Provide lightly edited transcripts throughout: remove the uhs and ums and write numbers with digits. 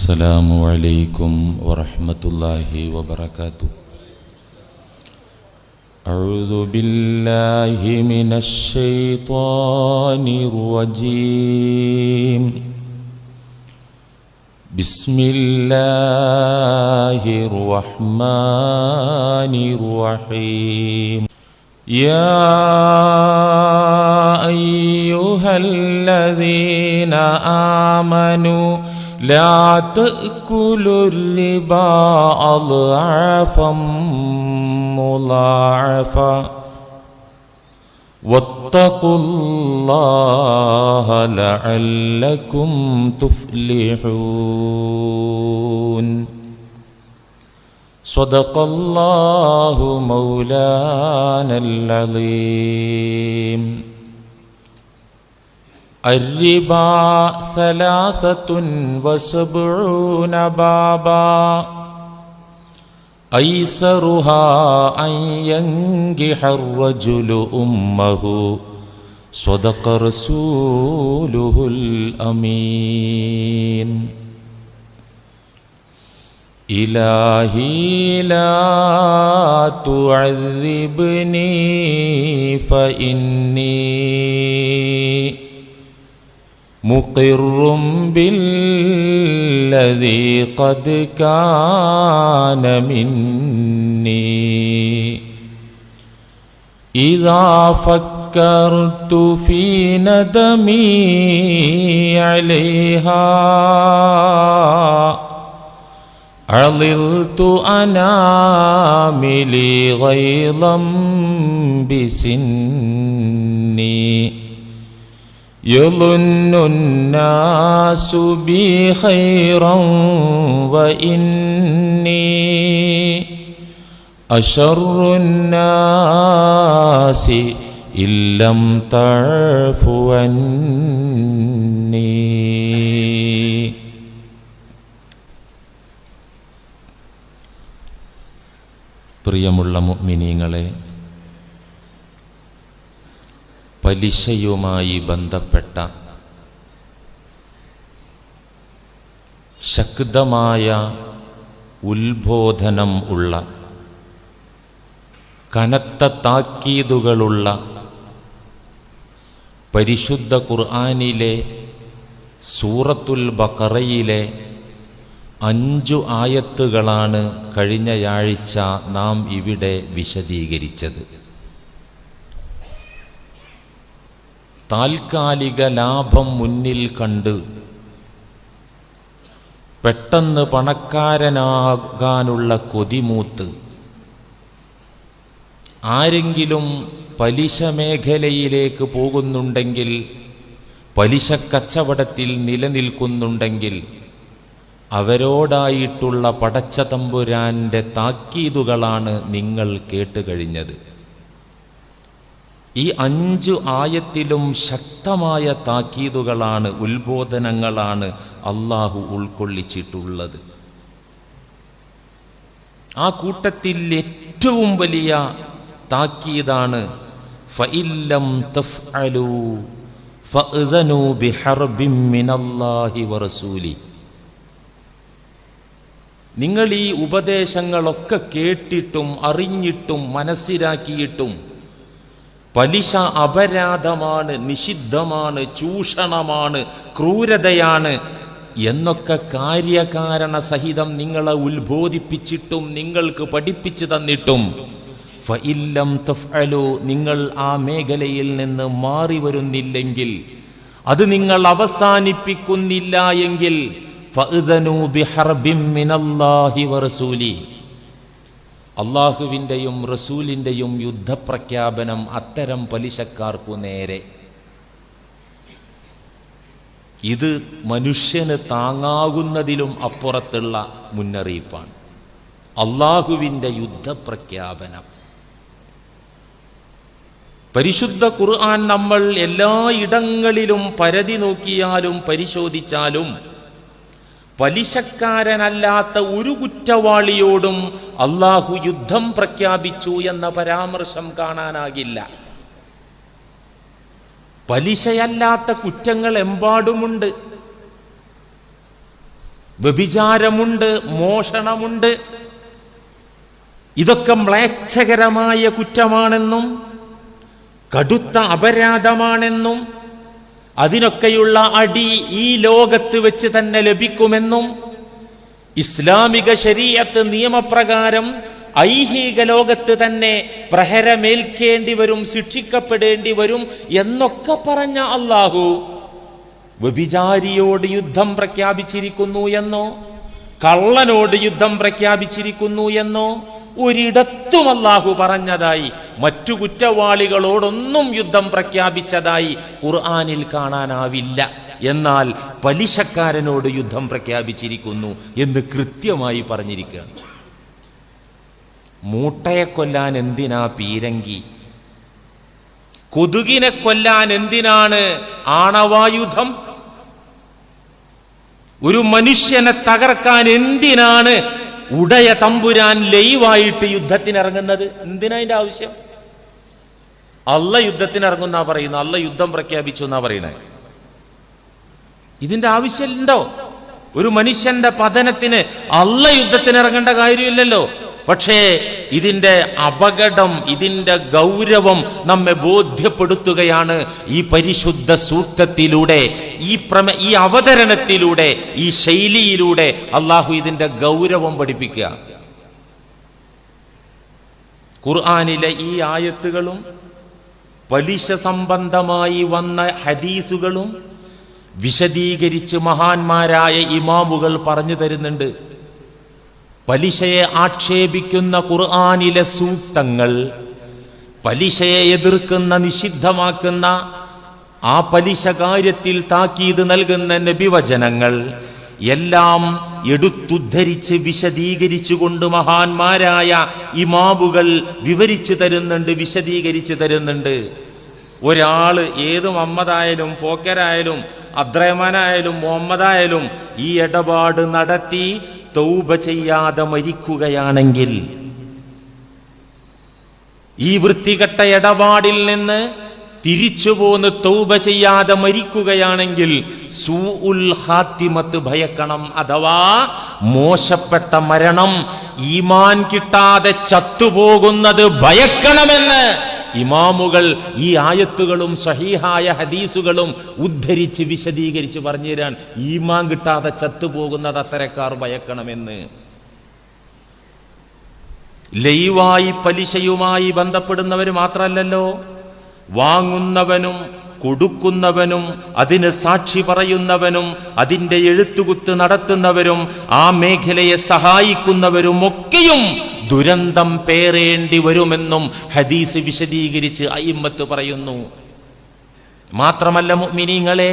السلام عليكم ورحمة الله وبركاته. أعوذ بالله من الشيطان الرجيم. بسم الله الرحمن الرحيم. يا أيها الذين آمنوا لا تأكلوا الربا أضعافا مضاعفا واتقوا الله لعلكم تفلحون. صدق الله مولانا العظيم. الربا 73 بابا أيسرها أن ينكح الرجل أمه صدق رسوله الأمين. إلهي لا تعذبني فإني مقر بالذي قد كان مني. إذا فكرت في ندمي عليها عللت أناملي غيظا بسني. يظن الناس بي خيرا وإني أشر الناس إن لم تعف عني. പ്രിയമുള്ള മുഅ്മിനീങ്ങളെ, പലിശയുമായി ബന്ധപ്പെട്ട ശക്തമായ ഉത്ബോധനം ഉള്ള, കനത്ത താക്കീതുകളുള്ള പരിശുദ്ധ ഖുർആനിലെ സൂറത്തുൽ ബഖറയിലെ 5 ആയത്തുകളാണ് കഴിഞ്ഞയാഴ്ച നാം ഇവിടെ വിശദീകരിച്ചത്. താൽക്കാലിക ലാഭം മുന്നിൽ കണ്ട് പെട്ടെന്ന് പണക്കാരനാകാനുള്ള കൊതിമൂത്ത് ആരെങ്കിലും പലിശ മേഖലയിലേക്ക് പോകുന്നുണ്ടെങ്കിൽ, പലിശ കച്ചവടത്തിൽ നിലനിൽക്കുന്നുണ്ടെങ്കിൽ അവരോടായിട്ടുള്ള പടച്ച തമ്പുരാന്റെ താക്കീതുകളാണ് നിങ്ങൾ കേട്ടുകഴിഞ്ഞത്. ഈ 5 ആയത്തിലും ശക്തമായ താക്കീതുകളാണ്, ഉത്ബോധനങ്ങളാണ് അള്ളാഹു ഉൾക്കൊള്ളിച്ചിട്ടുള്ളത്. ആ കൂട്ടത്തിൽ ഏറ്റവും വലിയ താക്കീതാണ് ഫഇല്ലം തഫ്അലൂ ഫഅ്ദനൂ ബിഹർബിൻ മിനല്ലാഹി വറസൂലി. നിങ്ങൾ ഈ ഉപദേശങ്ങളൊക്കെ കേട്ടിട്ടും അറിഞ്ഞിട്ടും മനസ്സിലാക്കിയിട്ടും പലിശ അപരാധമാണ്, നിഷിദ്ധമാണ്, ചൂഷണമാണ്, ക്രൂരതയാണ് എന്നൊക്കെ കാര്യകാരണ സഹിതം നിങ്ങളെ ഉത്ബോധിപ്പിച്ചിട്ടും നിങ്ങൾക്ക് പഠിപ്പിച്ചു തന്നിട്ടും ഫഇല്ലം തഫ്അലൂ, നിങ്ങൾ ആ മേഖലയിൽ നിന്ന് മാറി വരുന്നില്ലെങ്കിൽ, അത് നിങ്ങൾ അവസാനിപ്പിക്കുന്നില്ല എങ്കിൽ ഫഅ്ദനൂ ബിഹർബിൻ മിനല്ലാഹി വറസൂലി, അള്ളാഹുവിൻ്റെയും റസൂലിൻ്റെയും യുദ്ധപ്രഖ്യാപനം അത്തരം പലിശക്കാർക്കു നേരെ. ഇത് മനുഷ്യന് താങ്ങാകുന്നതിലും അപ്പുറത്തുള്ള മുന്നറിയിപ്പാണ്. അള്ളാഹുവിൻ്റെ യുദ്ധപ്രഖ്യാപനം. പരിശുദ്ധ ഖുർആൻ നമ്മൾ എല്ലായിടങ്ങളിലും പരതി നോക്കിയാലും പരിശോധിച്ചാലും പലിശക്കാരനല്ലാത്ത ഒരു കുറ്റവാളിയോടും അള്ളാഹു യുദ്ധം പ്രഖ്യാപിച്ചു എന്ന പരാമർശം കാണാനാകില്ല. പലിശയല്ലാത്ത കുറ്റങ്ങൾ എമ്പാടുമുണ്ട്. വ്യഭിചാരമുണ്ട്, മോഷണമുണ്ട്. ഇതൊക്കെ മ്ലേച്ഛകരമായ കുറ്റമാണെന്നും കടുത്ത അപരാധമാണെന്നും അതിനൊക്കെയുള്ള അടി ഈ ലോകത്ത് വെച്ച് തന്നെ ലഭിക്കുമെന്നും ഇസ്ലാമിക ശരീഅത്ത് നിയമപ്രകാരം ഐഹിക ലോകത്ത് തന്നെ പ്രഹരമേൽക്കേണ്ടി വരും, ശിക്ഷിക്കപ്പെടേണ്ടി വരും എന്നൊക്കെ പറഞ്ഞ അല്ലാഹു വ്യഭിചാരിയോട് യുദ്ധം പ്രഖ്യാപിച്ചിരിക്കുന്നു എന്നോ കള്ളനോട് യുദ്ധം പ്രഖ്യാപിച്ചിരിക്കുന്നു എന്നോ ഒരിടത്തും അല്ലാഹു പറഞ്ഞതായി, മറ്റു കുറ്റവാളികളോടൊന്നും യുദ്ധം പ്രഖ്യാപിച്ചതായി ഖുർആനിൽ കാണാനാവില്ല. എന്നാൽ പലിശക്കാരനോട് യുദ്ധം പ്രഖ്യാപിച്ചിരിക്കുന്നു എന്ന് കൃത്യമായി പറഞ്ഞിരിക്കുകയാണ്. മൂട്ടയെ കൊല്ലാൻ എന്തിനാ പീരങ്കി? കൊതുകിനെ കൊല്ലാൻ എന്തിനാണ് ആണവായുധം? ഒരു മനുഷ്യനെ തകർക്കാൻ എന്തിനാണ് ഉടയ തമ്പുരാൻ ലൈവായിട്ട് യുദ്ധത്തിനിറങ്ങുന്നത്? എന്തിനാ അതിന്റെ ആവശ്യം? അള്ള യുദ്ധത്തിനിറങ്ങുന്നാ പറയുന്നത്, അള്ള യുദ്ധം പ്രഖ്യാപിച്ചു എന്നാ പറയണേ. ഇതിന്റെ ആവശ്യമുണ്ടോ? ഒരു മനുഷ്യന്റെ പതനത്തിന് അള്ള യുദ്ധത്തിനിറങ്ങേണ്ട കാര്യമില്ലല്ലോ. പക്ഷേ ഇതിന്റെ അപകടം, ഇതിന്റെ ഗൗരവം നമ്മെ ബോധ്യപ്പെടുത്തുകയാണ് ഈ പരിശുദ്ധ സൂക്തത്തിലൂടെ, ഈ അവതരണത്തിലൂടെ, ഈ ശൈലിയിലൂടെ അള്ളാഹു ഇതിന്റെ ഗൗരവം പഠിപ്പിക്കുക. ഖുർആനിലെ ഈ ആയത്തുകളും പലിശ സംബന്ധമായി വന്ന ഹദീസുകളും വിശദീകരിച്ച് മഹാന്മാരായ ഇമാമുകൾ പറഞ്ഞു തരുന്നുണ്ട്. പലിശയെ ആക്ഷേപിക്കുന്ന ഖുർആനിലെ സൂക്തങ്ങൾ, പലിശയെ എതിർക്കുന്ന, നിഷിദ്ധമാക്കുന്ന, ആ പലിശ കാര്യത്തിൽ താക്കീത് നൽകുന്ന നബിവചനങ്ങൾ എല്ലാം എടുത്തുദ്ധരിച്ച് വിശദീകരിച്ചുകൊണ്ട് മഹാന്മാരായ ഇമാമുകൾ വിവരിച്ചു തരുന്നുണ്ട്, വിശദീകരിച്ചു തരുന്നുണ്ട്. ഒരാള് ഏത് മുഹമ്മദായാലും പോക്കരായാലും അബ്ദുറഹ്മാനായാലും മുഹമ്മദായാലും ഈ ഇടപാട് നടത്തി തൗബ ചെയ്യാതെ മരിക്കുകയാണെങ്കിൽ, ഈ വൃത്തികെട്ട ഇടപാടിൽ നിന്ന് തിരിച്ചു പോന്ന് തൗബ ചെയ്യാതെ മരിക്കുകയാണെങ്കിൽ സൂഉൽ ഖാത്തിമത്ത് ഭയക്കണം. അഥവാ മോശപ്പെട്ട മരണം, ഈമാൻ കിട്ടാതെ ചത്തുപോകുന്നത് ഭയക്കണമെന്ന് ഇമാമുകൾ ഈ ആയത്തുകളും സഹീഹായ ഹദീസുകളും ഉദ്ധരിച്ച് വിശദീകരിച്ച് പറഞ്ഞു തരാൻ. ഈമാൻ കിട്ടാതെ ചത്തുപോകുന്നത് അത്തരക്കാർ ഭയക്കണമെന്ന്. ലൈവായി പലിശയുമായി ബന്ധപ്പെടുന്നവർ മാത്രമല്ലല്ലോ, വാങ്ങുന്നവനും കൊടുക്കുന്നവനും അതിന് സാക്ഷി പറയുന്നവനും അതിൻ്റെ എഴുത്തുകുത്ത് നടത്തുന്നവരും ആ മേഖലയെ സഹായിക്കുന്നവരും ഒക്കെയും ദുരന്തം പേറേണ്ടി വരുമെന്നും ഹദീസ് വിശദീകരിച്ച് അയിമ്മത്ത് പറയുന്നു. മാത്രമല്ല മുഅ്മിനീങ്ങളെ,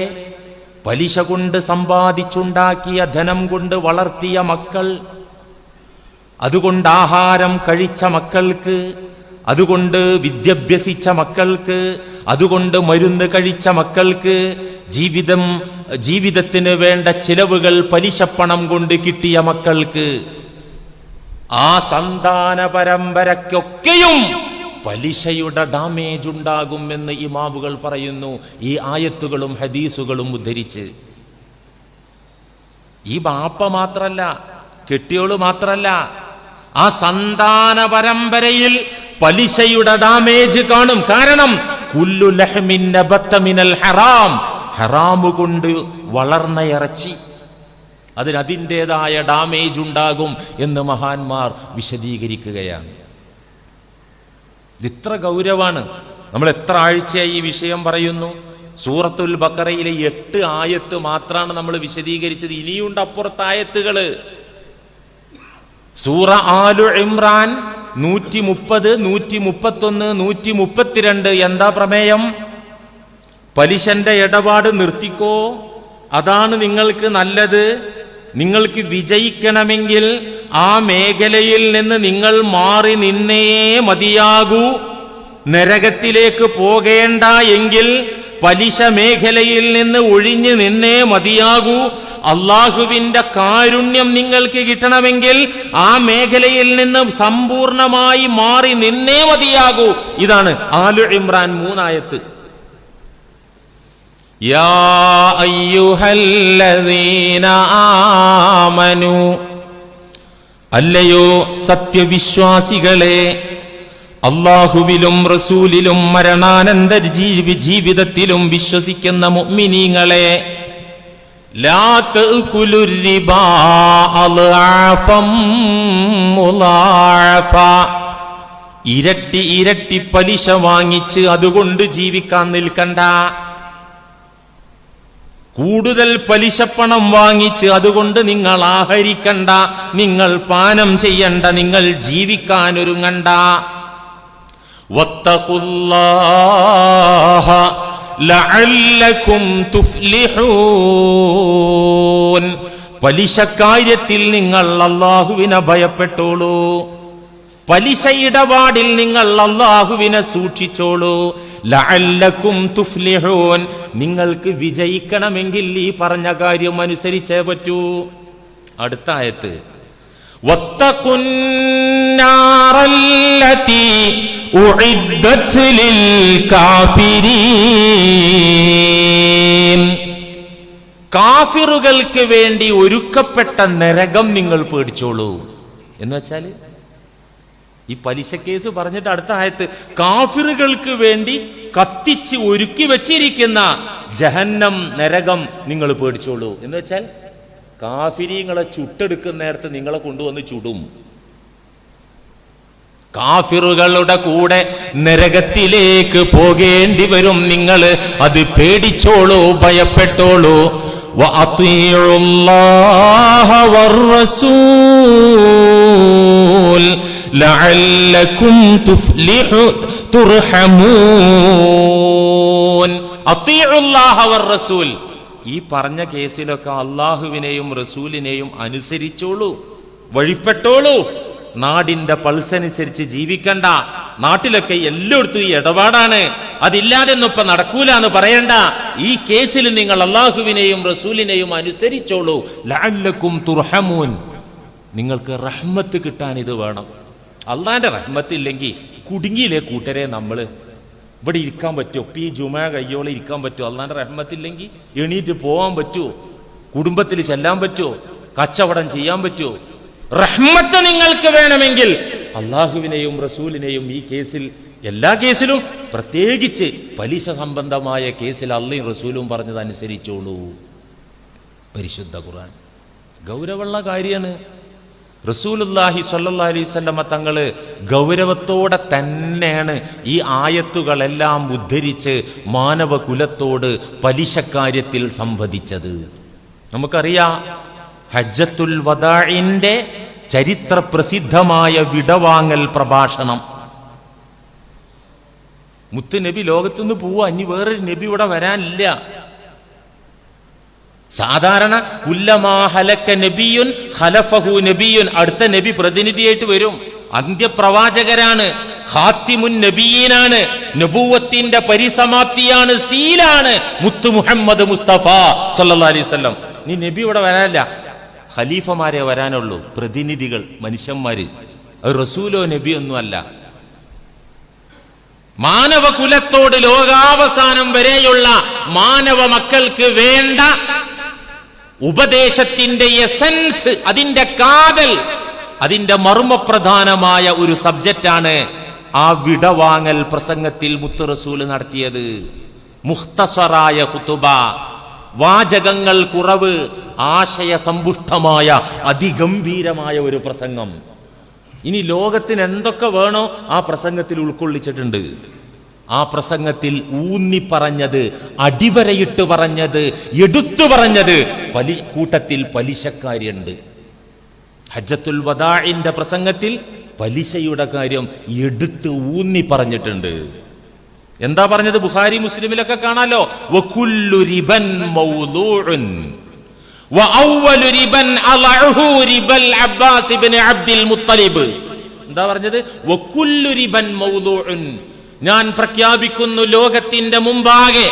പലിശ കൊണ്ട് സമ്പാദിച്ചുണ്ടാക്കിയ ധനം കൊണ്ട് വളർത്തിയ മക്കൾ, അതുകൊണ്ട് ആഹാരം കഴിച്ച മക്കൾക്ക്, അതുകൊണ്ട് വിദ്യാഭ്യസിച്ച മക്കൾക്ക്, അതുകൊണ്ട് മരുന്ന് കഴിച്ച മക്കൾക്ക്, ജീവിതത്തിന് വേണ്ട ചിലവുകൾ പലിശപ്പണം കൊണ്ട് കിട്ടിയ മക്കൾക്ക്, ആ സന്താന പരമ്പരയ്ക്കൊക്കെയും പലിശയുടെ ഡാമേജ് ഉണ്ടാകുമെന്ന് ഇമാമുകൾ പറയുന്നു, ഈ ആയത്തുകളും ഹദീസുകളും ഉദ്ധരിച്ച്. ഈ ബാപ്പ മാത്രല്ല, കെട്ടിയോള് മാത്രല്ല, ആ സന്താന പരമ്പരയിൽ പലിശയുടെ ഡാമേജ് കാണും. കാരണം കുല്ലു ലഹ്മിൻ നബത മിനൽ ഹറാം, ഹറാമു കൊണ്ട് വളർന്ന ഇറച്ചി, അതിൻ്റെതായ ഡാമേജ് ഉണ്ടാകും എന്ന് മഹാന്മാർ വിശദീകരിക്കുകയാണ്. ഇത്ര ഗൗരവമാണ്. നമ്മൾ എത്ര ആഴ്ചയായി ഈ വിഷയം പറയുന്നു. സൂറത്തുൽ ബഖറയിലെ 8 ആയത്ത് മാത്രമാണ് നമ്മൾ വിശദീകരിച്ചത്. ഇനിയുണ്ട് അപ്പുറത്ത് ആയത്തുകള്. സൂറ ആലു ഇമ്രാൻ 130, 131, 132 എന്താ പ്രമേയം? പലിശന്റെ ഇടപാട് നിർത്തിക്കോ, അതാണ് നിങ്ങൾക്ക് നല്ലത്. നിങ്ങൾക്ക് വിജയിക്കണമെങ്കിൽ ആ മേഖലയിൽ നിന്ന് നിങ്ങൾ മാറി നിന്നേ മതിയാകൂ. നരകത്തിലേക്ക് പോകേണ്ട എങ്കിൽ പലിശ മേഖലയിൽ നിന്ന് ഒഴിഞ്ഞു നിന്നേ മതിയാകൂ. അള്ളാഹുവിന്റെ കാരുണ്യം നിങ്ങൾക്ക് കിട്ടണമെങ്കിൽ ആ മേഖലയിൽ നിന്ന് സമ്പൂർണമായി മാറി നിന്നേ മതിയാകൂ. ഇതാണ് ആലു ഇമ്രാൻ 3 ആയത്ത്. യാ അയ്യുഹല്ലദീന ആമനു, അല്ലയോ സത്യവിശ്വാസികളെ, അല്ലാഹുവിലും റസൂലിലും മരണാനന്തര ജീവിതത്തിലും വിശ്വസിക്കുന്ന മുഅ്മിനീങ്ങളെ, ലാ തഅകുലുർ റിബാ അളഅഫം മുളഅഫ, ഇരട്ടി ഇരട്ടി പലിശ വാങ്ങിച്ച് അതുകൊണ്ട് ജീവിക്കാൻ നിൽക്കണ്ട. കൂടുതൽ പലിശപ്പണം വാങ്ങിച്ച് അതുകൊണ്ട് നിങ്ങൾ ആഹരിക്കണ്ട, നിങ്ങൾ പാനം ചെയ്യണ്ട, നിങ്ങൾ ജീവിക്കാൻ ഒരുങ്ങണ്ട. വത്തഖുല്ലാഹ ലഅല്ലകും തുഫ്ലിഹൂൻ, പലിശക്കാര്യത്തിൽ നിങ്ങൾ അല്ലാഹുവിനെ ഭയപ്പെട്ടോളൂ, പലിശ ഇടപാടിൽ നിങ്ങൾ അല്ലാഹുവിനെ സൂക്ഷിച്ചോളൂ. ലഅല്ലകും തുഫ്ലിഹൂൻ, നിങ്ങൾക്ക് വിജയിക്കണമെങ്കിൽ ഈ പറഞ്ഞ കാര്യം അനുസരിച്ചേ പറ്റൂ. അടുത്ത ആയത്ത്, വത്തഖുന്നാറല്ലതി ഉഇദ്ദത് ലിൽ കാഫിരീൻ, കാഫിറുകൾക്ക് വേണ്ടി ഒരുക്കപ്പെട്ട നരകം നിങ്ങൾ പേടിച്ചോളൂ. എന്ന് വെച്ചാൽ ഈ പലിശ കേസ് പറഞ്ഞിട്ട് അടുത്ത ആയത്ത്, കാഫിറുകൾക്ക് വേണ്ടി കത്തിച്ച് ഒരുക്കി വെച്ചിരിക്കുന്ന ജഹന്നം നരകം നിങ്ങൾ പേടിച്ചോളൂ. എന്ന് വെച്ചാൽ കാഫിരീങ്ങളെ ചുട്ടെടുക്കുന്ന നേരത്ത് നിങ്ങളെ കൊണ്ടുവന്ന് ചുടും. കാഫിറുകളുടെ കൂടെ നരകത്തിലേക്ക് പോകേണ്ടി വരും നിങ്ങൾ, അത് പേടിച്ചോളൂ, ഭയപ്പെട്ടോളൂ. വഅതീഉല്ലാഹ വറസൂൽ ലഅല്ലകും തുർഹമൂൻ. അതീഉല്ലാഹ വറസൂൽ, ഈ പറഞ്ഞ കേസിലൊക്കെ അള്ളാഹുവിനെയും റസൂലിനെയും അനുസരിച്ചോളൂ, വഴിപ്പെട്ടോളൂ. നാടിന്റെ പൾസനുസരിച്ച് ജീവിക്കണ്ട. നാട്ടിലൊക്കെ എല്ലായിടത്തും ഈ ഇടപാടാണ്, അതില്ലാതെ ഒന്നും ഇപ്പൊ നടക്കൂല എന്ന് പറയണ്ട. ഈ കേസിൽ നിങ്ങൾ അള്ളാഹുവിനെയും റസൂലിനെയും അനുസരിച്ചോളൂ. ലഅല്ലകും തുർഹമൂൻ, നിങ്ങൾക്ക് റഹ്മത്ത് കിട്ടാൻ ഇത് വേണം. അള്ളാന്റെ റഹ്മത്ത് ഇല്ലെങ്കിൽ കുടുങ്ങിയില്ലേ കൂട്ടരെ നമ്മൾ. ഇവിടെ ഇരിക്കാൻ പറ്റുമോ? ഇപ്പം ഈ ജുമാ കയ്യോളം ഇരിക്കാൻ പറ്റുമോ? അള്ളാന്റെ റഹ്മത്തില്ലെങ്കിൽ എണീറ്റ് പോകാൻ പറ്റുമോ? കുടുംബത്തിൽ ചെല്ലാൻ പറ്റുമോ? കച്ചവടം ചെയ്യാൻ പറ്റുമോ? റഹ്മത്ത് നിങ്ങൾക്ക് വേണമെങ്കിൽ അള്ളാഹുവിനെയും റസൂലിനെയും ഈ കേസിൽ, എല്ലാ കേസിലും, പ്രത്യേകിച്ച് പലിശ സംബന്ധമായ കേസിൽ അള്ളയും റസൂലും പറഞ്ഞത് അനുസരിച്ചോളൂ. പരിശുദ്ധ ഖുർആൻ ഗൗരവമുള്ള കാര്യമാണ്. റസൂലുള്ളാഹി സ്വല്ലല്ലാഹി അലൈഹി വസല്ലമ തങ്ങള് ഗൗരവത്തോടെ തന്നെയാണ് ഈ ആയത്തുകളെല്ലാം ഉദ്ധരിച്ച് മാനവകുലത്തോട് പലിശക്കാര്യത്തിൽ സംവദിച്ചത്. നമുക്കറിയാം, ഹജ്ജത്തുൽ വദാഇന്റെ ചരിത്ര പ്രസിദ്ധമായ വിടവാങ്ങൽ പ്രഭാഷണം. മുത്ത് നബി ലോകത്തുനിന്ന് പോവാ, ഇനി വേറൊരു നബി ഇവിടെ വരാനില്ല. സാധാരണ കുല്ലമാ ഹലക നബിയുൻ ഖലഫഹു നബിയുൻ, അടുത്ത നബി പ്രതിനിധിയായിട്ട് വരും. അന്ത്യപ്രവാചകരാണ്, ഖാത്തിമുൻ നബിയീനാണ്, നബുവത്തിന്റെ പരിസമാപ്തിയാണ്, സീലാണ് മുത്ത് മുഹമ്മദ് മുസ്തഫ സല്ലല്ലാഹു അലൈഹി വസല്ലം. നീ നബി ഇവിടെ വരാനില്ല, ഖലീഫമാരെ വരാനുള്ളൂ, പ്രതിനിധികൾ, മനുഷ്യന്മാര്. റസൂലോ നബിയോ ഒന്നും അല്ല. മാനവകുലത്തോട് ലോകാവസാനം വരെയുള്ള മാനവ മക്കൾക്ക് വേണ്ട ഉപദേശത്തിന്റെ എസൻസ്, അതിന്റെ കാതൽ, അതിന്റെ മർമ്മപ്രധാനമായ ഒരു സബ്ജക്റ്റാണ് ആ വിടവാങ്ങൽ പ്രസംഗത്തിൽ മുത്ത് റസൂല് നടത്തിയത്. മുഖ്തസറായ ഖുതുബ, വാചകങ്ങൾ കുറവ്, ആശയ സമ്പുഷ്ടമായ അതിഗംഭീരമായ ഒരു പ്രസംഗം. ഇനി ലോകത്തിന് എന്തൊക്കെ വേണോ ആ പ്രസംഗത്തിൽ ഉൾക്കൊള്ളിച്ചിട്ടുണ്ട്. ആ പ്രസംഗത്തിൽ ഊന്നി പറഞ്ഞത്, അടിവരയിട്ട് പറഞ്ഞത്, എടുത്തു പറഞ്ഞത്, കൂട്ടത്തിൽ പലിശക്കാരുണ്ട്. ഹജ്ജത്തുൽ വദാഇന്റെ പ്രസംഗത്തിൽ പലിശയുടെ കാര്യം എടുത്ത് ഊന്നി പറഞ്ഞിട്ടുണ്ട്. എന്താ പറഞ്ഞത്? ബുഖാരി മുസ്ലിമിലൊക്കെ കാണാലോ. വകുല്ലു റിബൻ മൗദൂഉൻ വഅവ്വലു റിബൻ അളഉഹു റിബൽ അബ്ബാസ് ഇബ്നു അബ്ദുൽ മുത്തലിബ്. എന്താ പറഞ്ഞത്? വകുല്ലു റിബൻ മൗദൂഉൻ, ഞാൻ പ്രഖ്യാപിക്കുന്നു ലോകത്തിന്റെ മുമ്പാകെ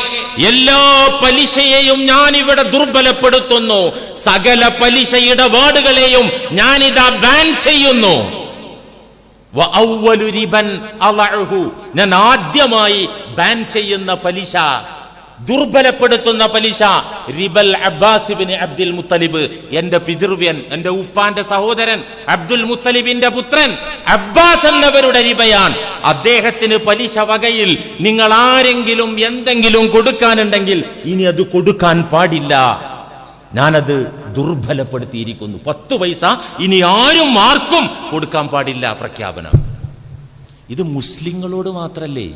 എല്ലാ പലിശയെയും ഞാൻ ഇവിടെ ദുർബലപ്പെടുത്തുന്നു, സകല പലിശ ഇടപാടുകളെയും ഞാനിതാ ബാൻ ചെയ്യുന്നു. വഅവ്വലു റിബൻ അളഉഹു, ഞാൻ ആദ്യമായി ബാൻ ചെയ്യുന്ന പലിശ, ദുർബലപ്പെടുത്തുന്ന പലിശ. Rebel Abbas ibn Abdul Muthalib, എന്റെ പിതൃവ്യൻ, എന്റെ ഉപ്പാന്റെ സഹോദരൻ അബ്ദുൽ മുത്തലിബിന്റെ പുത്രൻ അബ്ബാസ് എന്നവരുടെ റിബയാണ്. അദ്ദേഹത്തിന് പലിശ വകയിൽ നിങ്ങൾ ആരെങ്കിലും എന്തെങ്കിലും കൊടുക്കാനുണ്ടെങ്കിൽ ഇനി അത് കൊടുക്കാൻ പാടില്ല, ഞാനത് ദുർബലപ്പെടുത്തിയിരിക്കുന്നു. 10 പൈസ ഇനി ആർക്കും കൊടുക്കാൻ പാടില്ല പ്രഖ്യാപനം. ഇത് മുസ്ലിങ്ങളോട് മാത്രല്ലേ,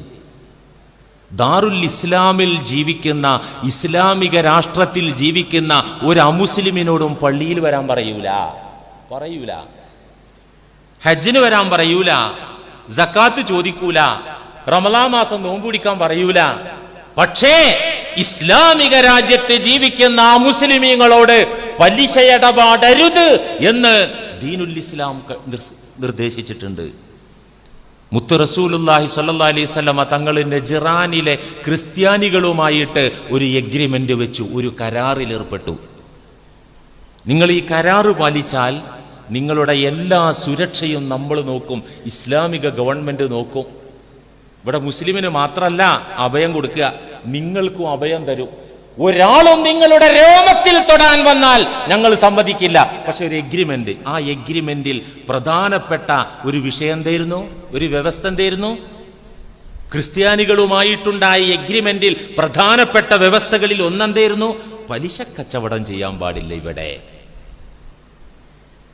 ദാറുൽ ഇസ്ലാമിൽ ജീവിക്കുന്ന, ഇസ്ലാമിക രാഷ്ട്രത്തിൽ ജീവിക്കുന്ന ഒരു അമുസ്ലിമിനോടും പള്ളിയിൽ വരാൻ പറയൂല, ഹജ്ജിന് വരാൻ പറയൂല, സക്കാത്ത് ചോദിക്കൂല, റമളാൻ മാസം നോമ്പ് പിടിക്കാൻ പറയൂല. പക്ഷേ ഇസ്ലാമിക രാജ്യത്ത് ജീവിക്കുന്ന മുസ്ലിമീങ്ങളോട് പലിശ ഇടപാടരുത് എന്ന് ദീനുൽ ഇസ്ലാം നിർദ്ദേശിച്ചിട്ടുണ്ട്. മുത്ത് റസൂലുള്ളാഹി സ്വല്ലല്ലാഹി അലൈഹി വസല്ലമ തങ്ങൾ നജ്റാനിലെ ക്രിസ്ത്യാനികളുമായിട്ട് ഒരു എഗ്രിമെന്റ് വെച്ചു, ഒരു കരാറിൽ ഏർപ്പെട്ടു. നിങ്ങൾ ഈ കരാറ് പാലിച്ചാൽ നിങ്ങളുടെ എല്ലാ സുരക്ഷയും നമ്മൾ നോക്കും, ഇസ്ലാമിക ഗവൺമെന്റ് നോക്കും. ഇവിടെ മുസ്ലിമിന് മാത്രമല്ല അഭയം കൊടുക്കുക, നിങ്ങൾക്കും അഭയം തരും. ഒരാളും നിങ്ങളുടെ രോമത്തിൽ തൊടാൻ വന്നാൽ ഞങ്ങൾ സമ്മതിക്കില്ല. പക്ഷെ ഒരു എഗ്രിമെന്റ്, ആ എഗ്രിമെന്റിൽ പ്രധാനപ്പെട്ട ഒരു വിഷയം എന്തായിരുന്നു, ഒരു വ്യവസ്ഥ എന്തായിരുന്നു? ക്രിസ്ത്യാനികളുമായിട്ടുണ്ടായ എഗ്രിമെന്റിൽ പ്രധാനപ്പെട്ട വ്യവസ്ഥകളിൽ ഒന്നെന്തായിരുന്നു? പലിശ കച്ചവടം ചെയ്യാൻ പാടില്ല ഇവിടെ.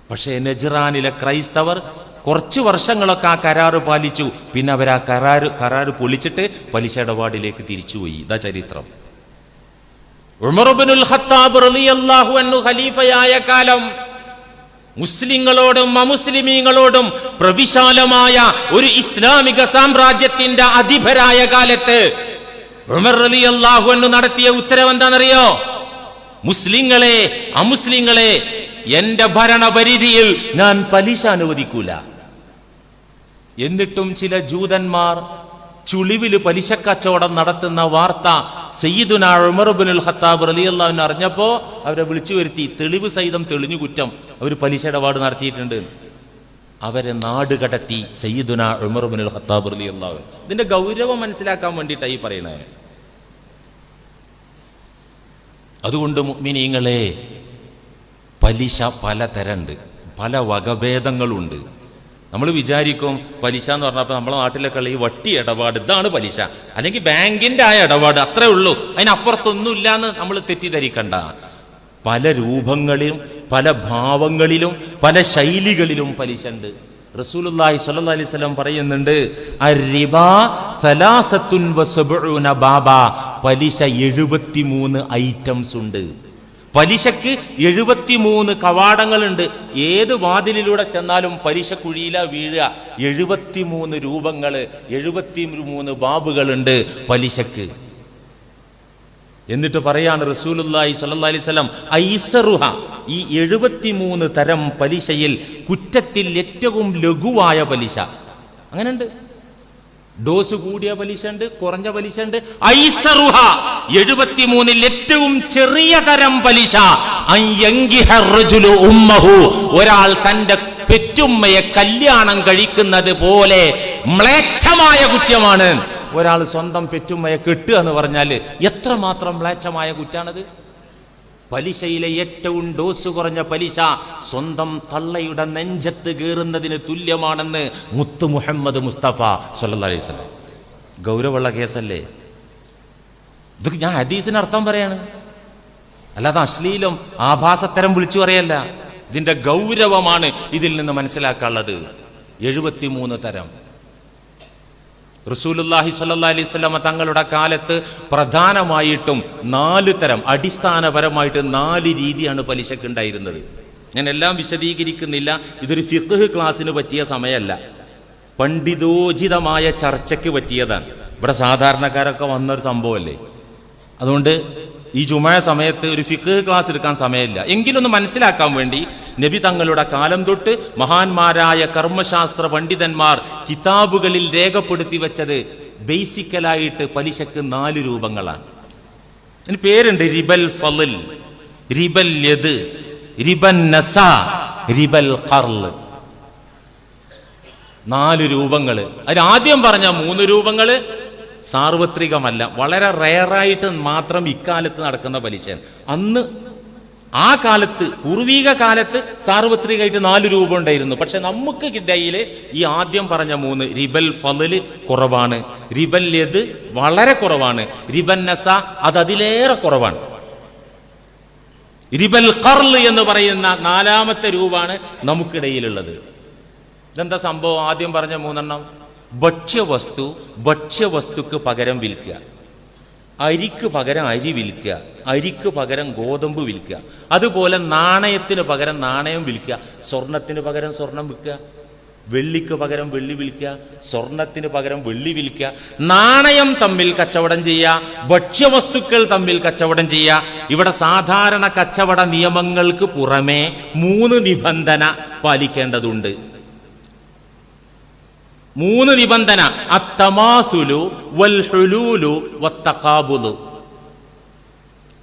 പക്ഷേ നജ്റാനിലെ ക്രൈസ്തവർ കുറച്ച് വർഷങ്ങളൊക്കെ ആ കരാറ് പാലിച്ചു. പിന്നെ അവർ ആ കരാറ് പൊളിച്ചിട്ട് പലിശ ഇടപാടിലേക്ക് തിരിച്ചുപോയി. ഇതാ ചരിത്രം. ഉമർ ഇബ്നുൽ ഖത്താബ് റളിയല്ലാഹു അൻഹു ഖലീഫയായ കാലം മുസ്ലിങ്ങളോടും അമുസ്ലിമീങ്ങളോടും പ്രവിശാലമായ ഒരു ഇസ്ലാമിക സാമ്രാജ്യത്തിന്റെ അധിപരായ കാലത്ത് ഉമർ റളിയല്ലാഹു അൻഹു നടത്തിയ ഉത്തരവ് എന്താണെന്നറിയോ? മുസ്ലിങ്ങളെ, അമുസ്ലിങ്ങളെ, എന്റെ ഭരണപരിധിയിൽ ഞാൻ പലിശ അനുവദിക്കൂല. എന്നിട്ടും ചില ജൂതന്മാർ ചുളിവില് പലിശ കച്ചവടം നടത്തുന്ന വാർത്ത സയ്യിദുനാ ഉമർ ഇബ്നുൽ ഖത്താബ് റളിയല്ലാഹു അൻഹു അറിഞ്ഞപ്പോ അവരെ വിളിച്ചു വരുത്തി, തെളിവ് സഹിതം തെളിഞ്ഞു കുറ്റം, അവർ പലിശ ഇടപാട് നടത്തിയിട്ടുണ്ട്. അവരെ നാട് കടത്തി സയ്യിദുനാ ഉമർ ഇബ്നുൽ ഖത്താബ് റളിയല്ലാഹു അൻഹു. ഇതിന്റെ ഗൗരവം മനസ്സിലാക്കാൻ വേണ്ടിയിട്ടാണ് ഈ പറയണേ. അതുകൊണ്ട് മുഅ്മിനീങ്ങളെ, പലിശ പലതരമുണ്ട്, പല വകഭേദങ്ങളുണ്ട്. നമ്മൾ വിചാരിക്കും പലിശ എന്ന് പറഞ്ഞപ്പോൾ നമ്മളെ നാട്ടിലൊക്കെ ഉള്ള ഈ വട്ടി ഇടപാട് ഇതാണ് പലിശ, അല്ലെങ്കിൽ ബാങ്കിന്റെ ആ ഇടപാട് അത്രേ ഉള്ളൂ, അതിനപ്പുറത്തൊന്നുമില്ല എന്ന് നമ്മൾ തെറ്റിദ്ധരിക്കണ്ട. പല രൂപങ്ങളിലും പല ഭാവങ്ങളിലും പല ശൈലികളിലും പലിശ ഉണ്ട്. റസൂലുള്ളാഹി സ്വല്ലല്ലാഹി അലൈഹി വസല്ലം പറയുന്നുണ്ട്, അർരിബാ സലാസത്തുൻ വസബഊന ബാബാ, പലിശ 73 ഐറ്റംസ് ഉണ്ട്. പലിശക്ക് 73 കവാടങ്ങളുണ്ട്. ഏത് വാതിലിലൂടെ ചെന്നാലും പലിശ കുഴിയില വീഴുക. 73 രൂപങ്ങള്, 73 ബാബുകളുണ്ട് പലിശക്ക്. എന്നിട്ട് പറയാണ് റസൂലുള്ളാഹി സ്വല്ലല്ലാഹി അലൈഹി വസല്ലം, ഐസറുഹ, ഈ 73 തരം പലിശയിൽ കുറ്റത്തിൽ ഏറ്റവും ലഘുവായ പലിശ അങ്ങനെയുണ്ട്. ഡോസ് കൂടിയ പലിശ ഉണ്ട്, കുറഞ്ഞ പലിശ ഉണ്ട്. ഐസറുഹ, 73 ഏറ്റവും ചെറിയ തരം പലിശ, ഉമ്മഹു, ഒരാൾ തന്റെ പെറ്റുമ്മയെ കല്യാണം കഴിക്കുന്നത് പോലെ മ്ലേച്ഛമായ കുറ്റമാണ്. ഒരാൾ സ്വന്തം പെറ്റുമ്മയെ കെട്ടുക എന്ന് പറഞ്ഞാൽ എത്രമാത്രം മ്ലേച്ഛമായ കുറ്റാണത്. പലിശയിലെ ഏറ്റവും ഡോസ് കുറഞ്ഞ പലിശ സ്വന്തം തള്ളയുടെ നെഞ്ചത്ത് കയറുന്നതിന് തുല്യമാണെന്ന് മുത്ത് മുഹമ്മദ് മുസ്തഫ സല്ലല്ലാഹു അലൈഹി വസല്ലം. ഗൗരവമുള്ള കേസല്ലേ ഇത്? ഞാൻ ഹദീസിന് അർത്ഥം പറയാണ്, അല്ലാതെ അശ്ലീലം ആഭാസത്തരം വിളിച്ചു പറയല്ല. ഇതിന്റെ ഗൗരവമാണ് ഇതിൽ നിന്ന് മനസ്സിലാക്കാനുള്ളത്. 73 തരം. റസൂലുള്ളാഹി സ്വല്ലല്ലാഹി അലൈഹി വസല്ലം തങ്ങളുടെ കാലത്ത് പ്രധാനമായിട്ടും 4 തരം, അടിസ്ഥാനപരമായിട്ട് 4 രീതിയാണ് പലിശക്ക് ഉണ്ടായിരുന്നത്. ഞാൻ എല്ലാം വിശദീകരിക്കുന്നില്ല, ഇതൊരു ഫിഖ്ഹ് ക്ലാസ്സിന് പറ്റിയ സമയമല്ല, പണ്ഡിതോചിതമായ ചർച്ചയ്ക്ക് പറ്റിയതാണ്. ഇവിടെ സാധാരണക്കാരൊക്കെ വന്നൊരു സംഭവമല്ലേ, അതുകൊണ്ട് ഈ ജുമാ സമയത്ത് ഒരു ഫിഖ്ഹ് ക്ലാസ് എടുക്കാൻ സമയമില്ല. എങ്കിലൊന്ന് മനസ്സിലാക്കാൻ വേണ്ടി, നബി തങ്ങളുടെ കാലം തൊട്ട് മഹാന്മാരായ കർമ്മശാസ്ത്ര പണ്ഡിതന്മാർ കിതാബുകളിൽ രേഖപ്പെടുത്തി വെച്ചത് ബേസിക്കലായിട്ട് പലിശക്ക് 4 രൂപങ്ങളാണ്. ഇതിന് പേരുണ്ട്: റിബൽ ഫളൽ, റിബൽ യദ്, റിബൻ നസാ, റിബൽ ഖർള്. 4 രൂപങ്ങള്. അതിൽ ആദ്യം പറഞ്ഞ 3 രൂപങ്ങള് സാർവത്രികമല്ല, വളരെ റെയറായിട്ട് മാത്രം ഇക്കാലത്ത് നടക്കുന്ന പലിശയാണ്. അന്ന് ആ കാലത്ത്, പൂർവീക കാലത്ത് സാർവത്രികമായിട്ട് 4 രൂപ ഉണ്ടായിരുന്നു. പക്ഷെ നമുക്ക് ഇടയിൽ ഈ ആദ്യം പറഞ്ഞ 3 റിബൽ ഫള് കുറവാണ്, റിബൽ യദ് വളരെ കുറവാണ്, റിബൻ നസ അത് അതിലേറെ കുറവാണ്, റിബൽ ഖർള് എന്ന് പറയുന്ന 4ാമത്തെ രൂപമാണ് നമുക്കിടയിലുള്ളത്. ഇതെന്താ സംഭവം? ആദ്യം പറഞ്ഞ 3 ഭക്ഷ്യവസ്തുക്ക് പകരം വിൽക്കുക, അരിക്ക് പകരം അരി വിൽക്കുക, അരിക്ക് പകരം ഗോതമ്പ് വിൽക്കുക, അതുപോലെ നാണയത്തിന് പകരം നാണയം വിൽക്കുക, സ്വർണത്തിന് പകരം സ്വർണം വിൽക്കുക, വെള്ളിക്ക് പകരം വെള്ളി വിൽക്കുക, സ്വർണത്തിന് പകരം വെള്ളി വിൽക്കുക, നാണയം തമ്മിൽ കച്ചവടം ചെയ്യുക, ഭക്ഷ്യവസ്തുക്കൾ തമ്മിൽ കച്ചവടം ചെയ്യുക. ഇവിടെ സാധാരണ കച്ചവട നിയമങ്ങൾക്ക് പുറമെ 3 നിബന്ധന പാലിക്കേണ്ടതുണ്ട്. 3 നിബന്ധന: അത്തമാസുലു വൽ ഹുലൂലു വത്തഖാബുലു.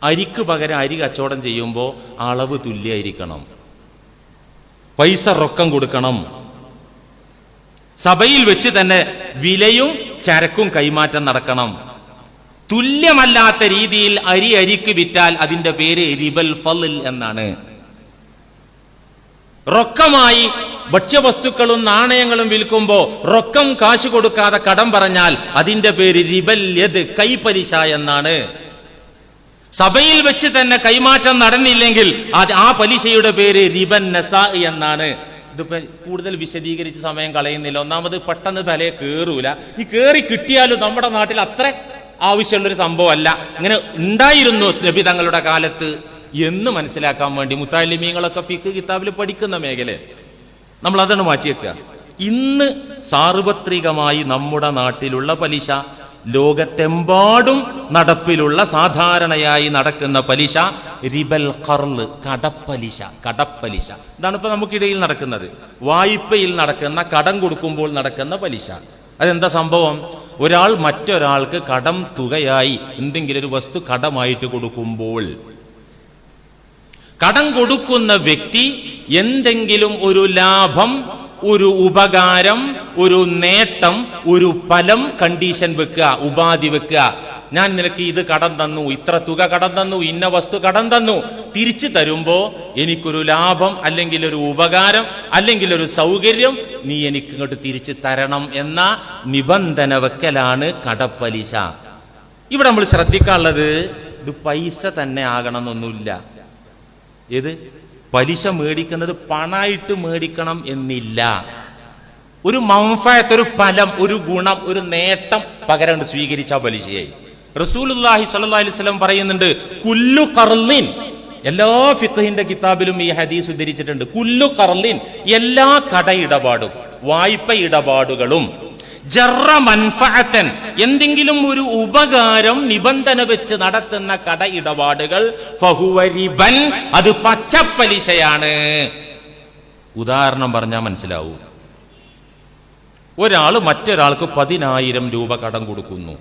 അരിക്ക് പകരം അരി കച്ചവടം ചെയ്യുമ്പോൾ അളവ് തുല്യായിരിക്കണം, പൈസ റൊക്കം കൊടുക്കണം, സഭയിൽ വെച്ച് തന്നെ വിലയും ചരക്കും കൈമാറ്റം നടക്കണം. തുല്യമല്ലാത്ത രീതിയിൽ അരിക്ക് വിറ്റാൽ അതിന്റെ പേര് റിബൽ ഫള് എന്നാണ്. റൊക്കമായി ഭക്ഷ്യവസ്തുക്കളും നാണയങ്ങളും വിൽക്കുമ്പോൾ റൊക്കം കാശ് കൊടുക്കാതെ കടം പറഞ്ഞാൽ അതിന്റെ പേര് റിബൽ യദ്, കൈപ്പലിശ എന്നാണ്. സഭയിൽ വെച്ച് തന്നെ കൈമാറ്റം നടന്നില്ലെങ്കിൽ ആ പലിശയുടെ പേര് റിബൻ നസാ എന്നാണ്. ഇതിപ്പോ കൂടുതൽ വിശദീകരിച്ച് സമയം കളയുന്നില്ല. ഒന്നാമത് പെട്ടെന്ന് തലയെ കേറൂല. ഈ കേറി കിട്ടിയാലും നമ്മുടെ നാട്ടിൽ അത്ര ആവശ്യമുള്ളൊരു സംഭവമല്ല. ഇങ്ങനെ ഉണ്ടായിരുന്നു നബി തങ്ങളുടെ കാലത്ത് എന്ന് മനസ്സിലാക്കാൻ വേണ്ടി മുത്തഅല്ലിമീങ്ങളൊക്കെ ഫിഖ് കിതാബിൽ പഠിക്കുന്ന മേഖല നമ്മൾ അതാണ് മാറ്റിവെക്കുക. ഇന്ന് സാർവത്രികമായി നമ്മുടെ നാട്ടിലുള്ള പലിശ, ലോകത്തെമ്പാടും നടപ്പിലുള്ള സാധാരണയായി നടക്കുന്ന പലിശ റിബൽ ഖർള്, കടപ്പലിശ. ഇതാണ് ഇപ്പൊ നമുക്കിടയിൽ നടക്കുന്നത്. വായ്പയിൽ നടക്കുന്ന, കടം കൊടുക്കുമ്പോൾ നടക്കുന്ന പലിശ. അതെന്താ സംഭവം? ഒരാൾ മറ്റൊരാൾക്ക് കടം തുകയായി എന്തെങ്കിലും ഒരു വസ്തു കടമായിട്ട് കൊടുക്കുമ്പോൾ കടം കൊടുക്കുന്ന വ്യക്തി എന്തെങ്കിലും ഒരു ലാഭം, ഒരു ഉപകാരം, ഒരു നേട്ടം, ഒരു ഫലം കണ്ടീഷൻ വെക്കുക, ഉപാധി വെക്കുക. ഞാൻ നിനക്ക് ഇത് കടം തന്നു, ഇത്ര തുക കടം തന്നു, ഇന്ന വസ്തു കടം തന്നു, തിരിച്ചു തരുമ്പോ എനിക്കൊരു ലാഭം, അല്ലെങ്കിൽ ഒരു ഉപകാരം, അല്ലെങ്കിൽ ഒരു സൗകര്യം നീ എനിക്ക് ഇങ്ങോട്ട് തിരിച്ചു തരണം എന്ന നിബന്ധന വെക്കലാണ് കടപ്പലിശ. ഇവിടെ നമ്മൾ ശ്രദ്ധിക്കാനുള്ളത് ഇത് പൈസ തന്നെ ആകണമെന്നൊന്നുമില്ല. ഏത് പലിശ മേടിക്കുന്നത് പണമായിട്ട് മേടിക്കണം എന്നില്ല. ഒരു മൻഫഅത്ത്, ഒരു ഫലം, ഒരു ഗുണം, ഒരു നേട്ടം പകരം സ്വീകരിച്ച പലിശയായി. റസൂലുള്ളാഹി സ്വല്ലല്ലാഹി അലൈഹി വസല്ലം പറയുന്നുണ്ട്, കുല്ലു ഖർളിൻ, എല്ലാ ഫിഖ്ഹിന്റെ കിതാബിലും ഈ ഹദീസ് ഉദ്ധരിച്ചിട്ടുണ്ട്. കുല്ലു ഖർളിൻ, എല്ലാ കട ഇടപാടും, വായ്പ ഇടപാടുകളും, ജറ മൻഫഅത്തൻ, എന്തെങ്കിലും ഒരു ഉപകാരം നിബന്ധന വെച്ച് നടത്തുന്ന കട ഇടപാടുകൾ, ഫഹുവ റിബൻ, അത് പച്ചപ്പലിശയാണ്. ഉദാഹരണം പറഞ്ഞാൽ മനസ്സിലാവൂ. ഒരാൾ മറ്റൊരാൾക്ക് 10,000 രൂപ കടം കൊടുക്കുന്നു.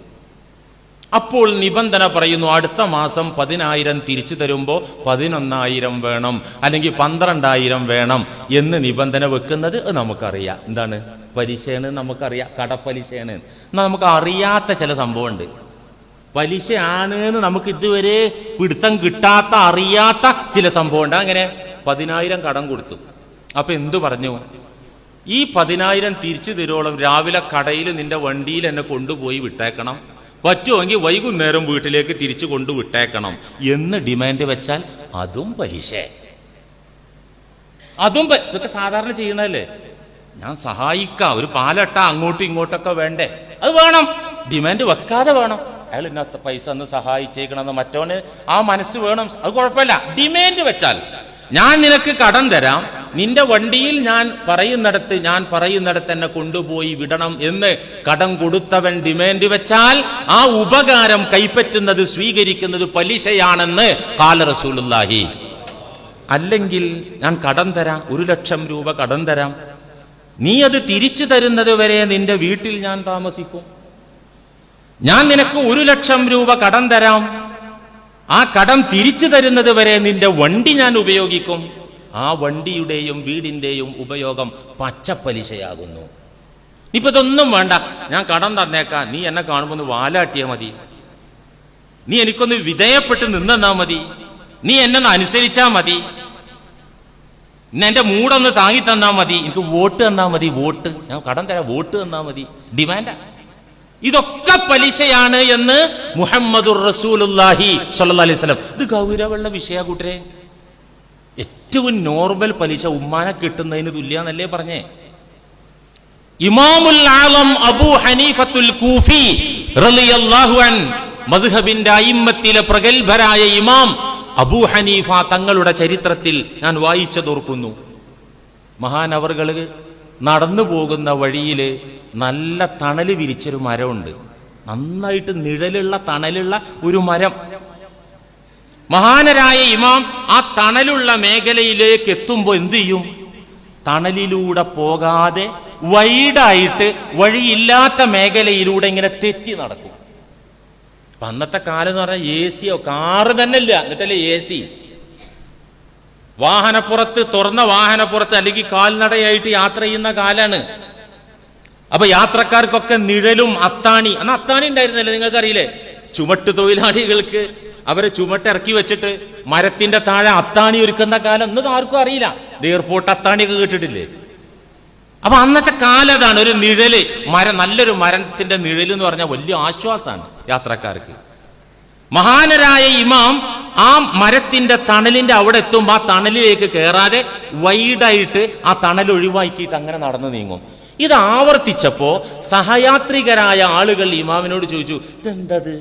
അപ്പോൾ നിബന്ധന പറയുന്നു, അടുത്ത മാസം 10,000 തിരിച്ചു തരുമ്പോൾ 11,000 വേണം, അല്ലെങ്കിൽ 12,000 വേണം എന്ന് നിബന്ധന വെക്കുന്നത് നമുക്കറിയാം. എന്താണ് പലിശയാണ്? നമുക്കറിയാം, കടപ്പലിശയാണ്. എന്നാൽ നമുക്ക് അറിയാത്ത ചില സംഭവമുണ്ട്. പലിശയാണ് എന്ന് നമുക്ക് ഇതുവരെ പിടുത്തം കിട്ടാത്ത, അറിയാത്ത ചില സംഭവമുണ്ട്. അങ്ങനെ 10,000 കടം കൊടുത്തു. അപ്പൊ എന്തു പറഞ്ഞു? ഈ 10,000 തിരിച്ചു തരുവോളം രാവിലെ കടയിൽ നിന്റെ വണ്ടിയിൽ എന്നെ കൊണ്ടുപോയി വിട്ടേക്കണം, പറ്റുമെങ്കിൽ വൈകുന്നേരം വീട്ടിലേക്ക് തിരിച്ചു കൊണ്ടു വിട്ടേക്കണം എന്ന് ഡിമാൻഡ് വെച്ചാൽ അതും പലിശ. ഇതൊക്കെ സാധാരണ ചെയ്യണല്ലേ. ഞാൻ സഹായിക്കാം, ഒരു പാലട്ട അങ്ങോട്ടും ഇങ്ങോട്ടൊക്കെ വേണ്ടേ, അത് വേണം. ഡിമാൻഡ് വെക്കാതെ വേണം. അയാൾ ഇന്നത്തെ പൈസ ഒന്ന് സഹായിച്ചേക്കണമെന്ന് മറ്റോന് ആ മനസ്സ് വേണം, അത് കുഴപ്പമില്ല. ഡിമാൻഡ് വെച്ചാൽ ഞാൻ നിനക്ക് കടം തരാം, നിന്റെ വണ്ടിയിൽ ഞാൻ പറയുന്നിടത്ത് എന്നെ കൊണ്ടുപോയി വിടണം എന്ന് കടം കൊടുത്തവൻ ഡിമാൻഡ് വെച്ചാൽ ആ ഉപകാരം കൈപ്പറ്റുന്നത്, സ്വീകരിക്കുന്നത് പലിശയാണെന്ന് ഖാല റസൂലുള്ളാഹി. അല്ലെങ്കിൽ ഞാൻ കടം തരാം, 1,00,000 രൂപ കടം തരാം, നീ അത് തിരിച്ചു തരുന്നത് വരെ നിന്റെ വീട്ടിൽ ഞാൻ താമസിക്കും. ഞാൻ നിനക്ക് 1,00,000 രൂപ കടം തരാം, ആ കടം തിരിച്ചു തരുന്നത് വരെ നിന്റെ വണ്ടി ഞാൻ ഉപയോഗിക്കും. ആ വണ്ടിയുടെയും വീടിന്റെയും ഉപയോഗം പച്ചപ്പലിശയാകുന്നു. ഇപ്പൊ ഇതൊന്നും വേണ്ട, ഞാൻ കടം തന്നേക്കാം, നീ എന്നെ കാണുമ്പോൾ ഒന്ന് വാലാട്ടിയാ മതി, നീ എനിക്കൊന്ന് വിധേയപ്പെട്ട് നിന്നാ മതി, നീ എന്നെ അനുസരിച്ചാ മതി, എന്റെ മൂടൊന്ന് താങ്ങി തന്നാ മതി, എനിക്ക് വോട്ട് തന്നാ മതി, വോട്ട് ഞാൻ കടം തരാം, വോട്ട് തന്നാ മതി, ഡിമാൻഡാ. ഇതൊക്കെ പലിശയാണ് എന്ന് മുഹമ്മദുർ റസൂലുള്ളാഹി സ്വല്ലല്ലാഹി അലൈഹി വസല്ലം. ഇത് ഗൗരവമുള്ള വിഷയ കൂട്ടരെ. ഏറ്റവും നോർമൽ പലിശ ഉമ്മാനെ കിട്ടുന്നതിന് തുല്യാന്നല്ലേ പറഞ്ഞേ. ഇമാമുൽ ആലം അബൂ ഹനീഫത്തുൽ കൂഫി റളിയല്ലാഹു അൻ, മദ്ഹബിന്റെ അയിമ്മത്തിലെ പ്രഗൽഭരായ ഇമാം അബൂ ഹനീഫ തങ്ങളുടെ ചരിത്രത്തിൽ ഞാൻ വായിച്ചതോർക്കുന്നു. മഹാനവറുകള് നടന്നു പോകുന്ന വഴിയിൽ നല്ല തണല് വിരിച്ചൊരു മരമുണ്ട്, നന്നായിട്ട് നിഴലുള്ള തണലുള്ള ഒരു മരം. മഹാനരായ ഇമാം ആ തണലുള്ള മേഖലയിലേക്ക് എത്തുമ്പോൾ എന്ത് ചെയ്യും? തണലിലൂടെ പോകാതെ വൈഡായിട്ട് വഴിയില്ലാത്ത മേഖലയിലൂടെ ഇങ്ങനെ തെറ്റി നടക്കും. അന്നത്തെ കാലം എന്ന് പറഞ്ഞാൽ എ സിയോ കാറ് തന്നെ ഇല്ല, എന്നിട്ടല്ലേ എ സി. വാഹനപ്പുറത്ത്, തുറന്ന വാഹനപ്പുറത്ത് അല്ലെങ്കിൽ കാൽനടയായിട്ട് യാത്ര ചെയ്യുന്ന കാലാണ്. അപ്പൊ യാത്രക്കാർക്കൊക്കെ നിഴലും അത്താണി, അന്ന് അത്താണി ഉണ്ടായിരുന്നല്ലേ, നിങ്ങൾക്കറിയില്ലേ? ചുമട്ട് തൊഴിലാളികൾക്ക് അവരെ ചുമട്ടിറക്കി വെച്ചിട്ട് മരത്തിന്റെ താഴെ അത്താണി ഒരുക്കുന്ന കാലം ഇന്നത് ആർക്കും അറിയില്ല. എയർപോർട്ട് അത്താണിയൊക്കെ കേട്ടിട്ടില്ലേ? അപ്പൊ അന്നത്തെ കാലതാണ്. ഒരു നിഴല്, നല്ലൊരു മരത്തിന്റെ നിഴല് എന്ന് പറഞ്ഞാൽ വലിയ ആശ്വാസമാണ് യാത്രക്കാർക്ക്. മഹാനരായ ഇമാം ആ മരത്തിന്റെ തണലിന്റെ അവിടെ എത്തുമ്പോൾ ആ തണലിലേക്ക് കയറാതെ വൈഡായിട്ട് ആ തണൽ ഒഴിവാക്കിയിട്ട് അങ്ങനെ നടന്നു നീങ്ങും. ഇത് ആവർത്തിച്ചപ്പോ സഹയാത്രികരായ ആളുകൾ ഇമാമിനോട് ചോദിച്ചു, ഇതെന്തത്?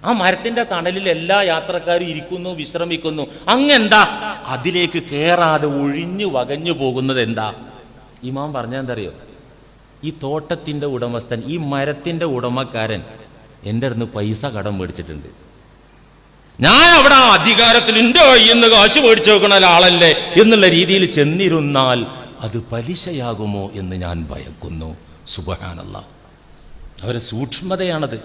ആ മരത്തിന്റെ തണലിൽ എല്ലാ യാത്രക്കാരും ഇരിക്കുന്നു, വിശ്രമിക്കുന്നു, അങ്ങെന്താ അതിലേക്ക് കയറാതെ ഒഴിഞ്ഞു വകഞ്ഞു പോകുന്നത് എന്താ? ഇമാം പറഞ്ഞെന്തറിയോ? ഈ തോട്ടത്തിന്റെ ഉടമസ്ഥൻ, ഈ മരത്തിന്റെ ഉടമക്കാരൻ എൻ്റെ അടുത്ത് പൈസ കടം മേടിച്ചിട്ടുണ്ട്. ഞാൻ അവിടെ അധികാരത്തിൽ എൻ്റെ കയ്യിൽ നിന്ന് കാശ് മേടിച്ചു വെക്കണ ഒരാളല്ലേ എന്നുള്ള രീതിയിൽ ചെന്നിരുന്നാൽ അത് പലിശയാകുമോ എന്ന് ഞാൻ ഭയക്കുന്നു. സുബ്ഹാനല്ലാഹ്, അവരെ സൂക്ഷ്മതയാണത്.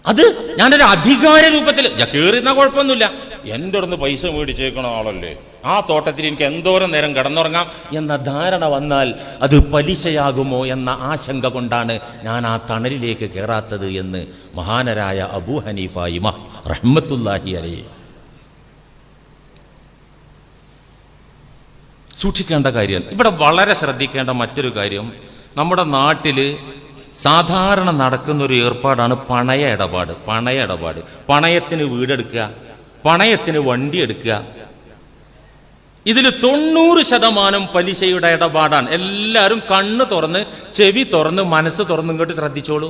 അത് ഞാനൊരു അധികാര രൂപത്തിൽ ഞാൻ കയറിയിരുന്ന കുഴപ്പമൊന്നുമില്ല, എൻ്റെ അടുത്ത് പൈസ മേടിച്ചേക്കണ ആളല്ലേ, ആ തോട്ടത്തിൽ എനിക്ക് എന്തോരം നേരം കിടന്നുറങ്ങാം എന്ന ധാരണ വന്നാൽ അത് പലിശയാകുമോ എന്ന ആശങ്ക കൊണ്ടാണ് ഞാൻ ആ തണലിലേക്ക് കയറാത്തത് എന്ന് മഹാനരായ അബൂ ഹനീഫ ഇമാം റഹ്മത്തുള്ളാഹി അലൈഹി. സൂക്ഷിക്കേണ്ട കാര്യം, ഇവിടെ വളരെ ശ്രദ്ധിക്കേണ്ട മറ്റൊരു കാര്യം, നമ്മുടെ നാട്ടില് സാധാരണ നടക്കുന്ന ഒരു ഏർപ്പാടാണ് പണയ ഇടപാട്. പണയത്തിന് വീടെടുക്കുക, പണയത്തിന് വണ്ടി എടുക്കുക. ഇതിൽ 90% പലിശയുടെ ഇടപാടാണ്. എല്ലാവരും കണ്ണ് തുറന്ന്, ചെവി തുറന്ന്, മനസ്സ് തുറന്ന് ഇങ്ങോട്ട് ശ്രദ്ധിച്ചോളൂ.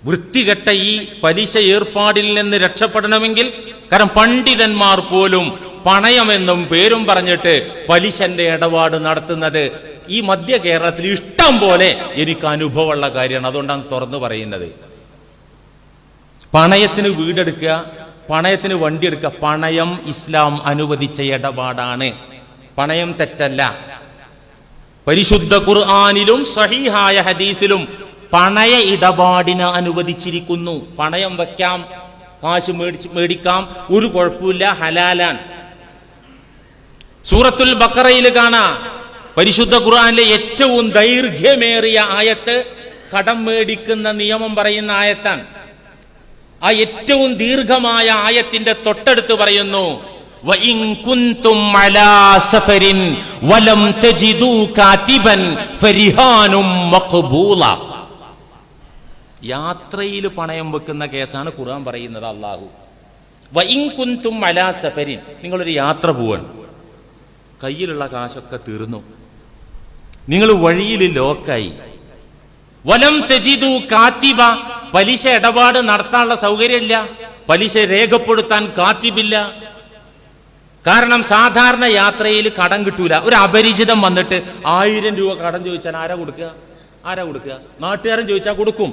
വൃത്തികെട്ട ഈ പലിശ ഏർപ്പാടിൽ നിന്ന് രക്ഷപ്പെടണമെങ്കിൽ, കാരണം പണ്ഡിതന്മാർ പോലും പണയമെന്നും പേരും പറഞ്ഞിട്ട് പലിശന്റെ ഇടപാട് നടത്തുന്നത് ഈ മധ്യ കേരളത്തിൽ ഇഷ്ടം പോലെ എനിക്ക് അനുഭവമുള്ള കാര്യമാണ്. അതുകൊണ്ടാണ് തുറന്നു പറയുന്നത്. പണയത്തിന് വീടെടുക്കുക, പണയത്തിന് വണ്ടി എടുക്കുക, പണയം ഇസ്ലാം അനുവദിച്ച ഇടപാടാണ്. പണയം തെറ്റല്ല. പരിശുദ്ധ ഖുർആനിലും സഹീഹായ ഹദീസിലും പണയ ഇടപാടിനെ അനുവദിച്ചിരിക്കുന്നു. പണയം വയ്ക്കാം, കാശ് മേടിക്കാം, ഒരു കുഴപ്പമില്ല, ഹലാലാൻ. സൂറത്തുൽ ബഖറയിൽ കാണാം, പരിശുദ്ധ ഖുർആനിലെ ഏറ്റവും ദൈർഘ്യമേറിയ ആയത്ത് കടം മേടിക്കുന്ന നിയമം പറയുന്ന ആയത്താണ്. ആ ഏറ്റവും ദീർഘമായ ആയത്തിന്റെ തൊട്ടടുത്ത് പറയുന്നു, വഇൻ കുൻതും അലാ സഫരിൻ വലം തജിദൂ കാതിബൻ ഫരിഹാനും മഖ്ബൂല. യാത്രയിൽ പണയം വെക്കുന്ന കേസാണ് ഖുർആൻ പറയുന്നത്. അല്ലാഹു വഇൻ കുൻതും അലാ സഫരിൻ, നിങ്ങളൊരു യാത്ര പോവാണ്, കയ്യിലുള്ള കാശൊക്കെ തീർന്നു, നിങ്ങൾ വഴിയിൽ ലോക്കായി. വലം തജിദൂ കാതിബ, പലിശ ഇടപാട് നടത്താനുള്ള സൗകര്യമില്ല, പലിശ രേഖപ്പെടുത്താൻ കാത്തിബില്ല. കാരണം സാധാരണ യാത്രയിൽ കടം കിട്ടൂല. ഒരു അപരിചിതം വന്നിട്ട് 1000 രൂപ കടം ചോദിച്ചാൽ ആരാ കൊടുക്കുക? നാട്ടുകാരൻ ചോദിച്ചാൽ കൊടുക്കും,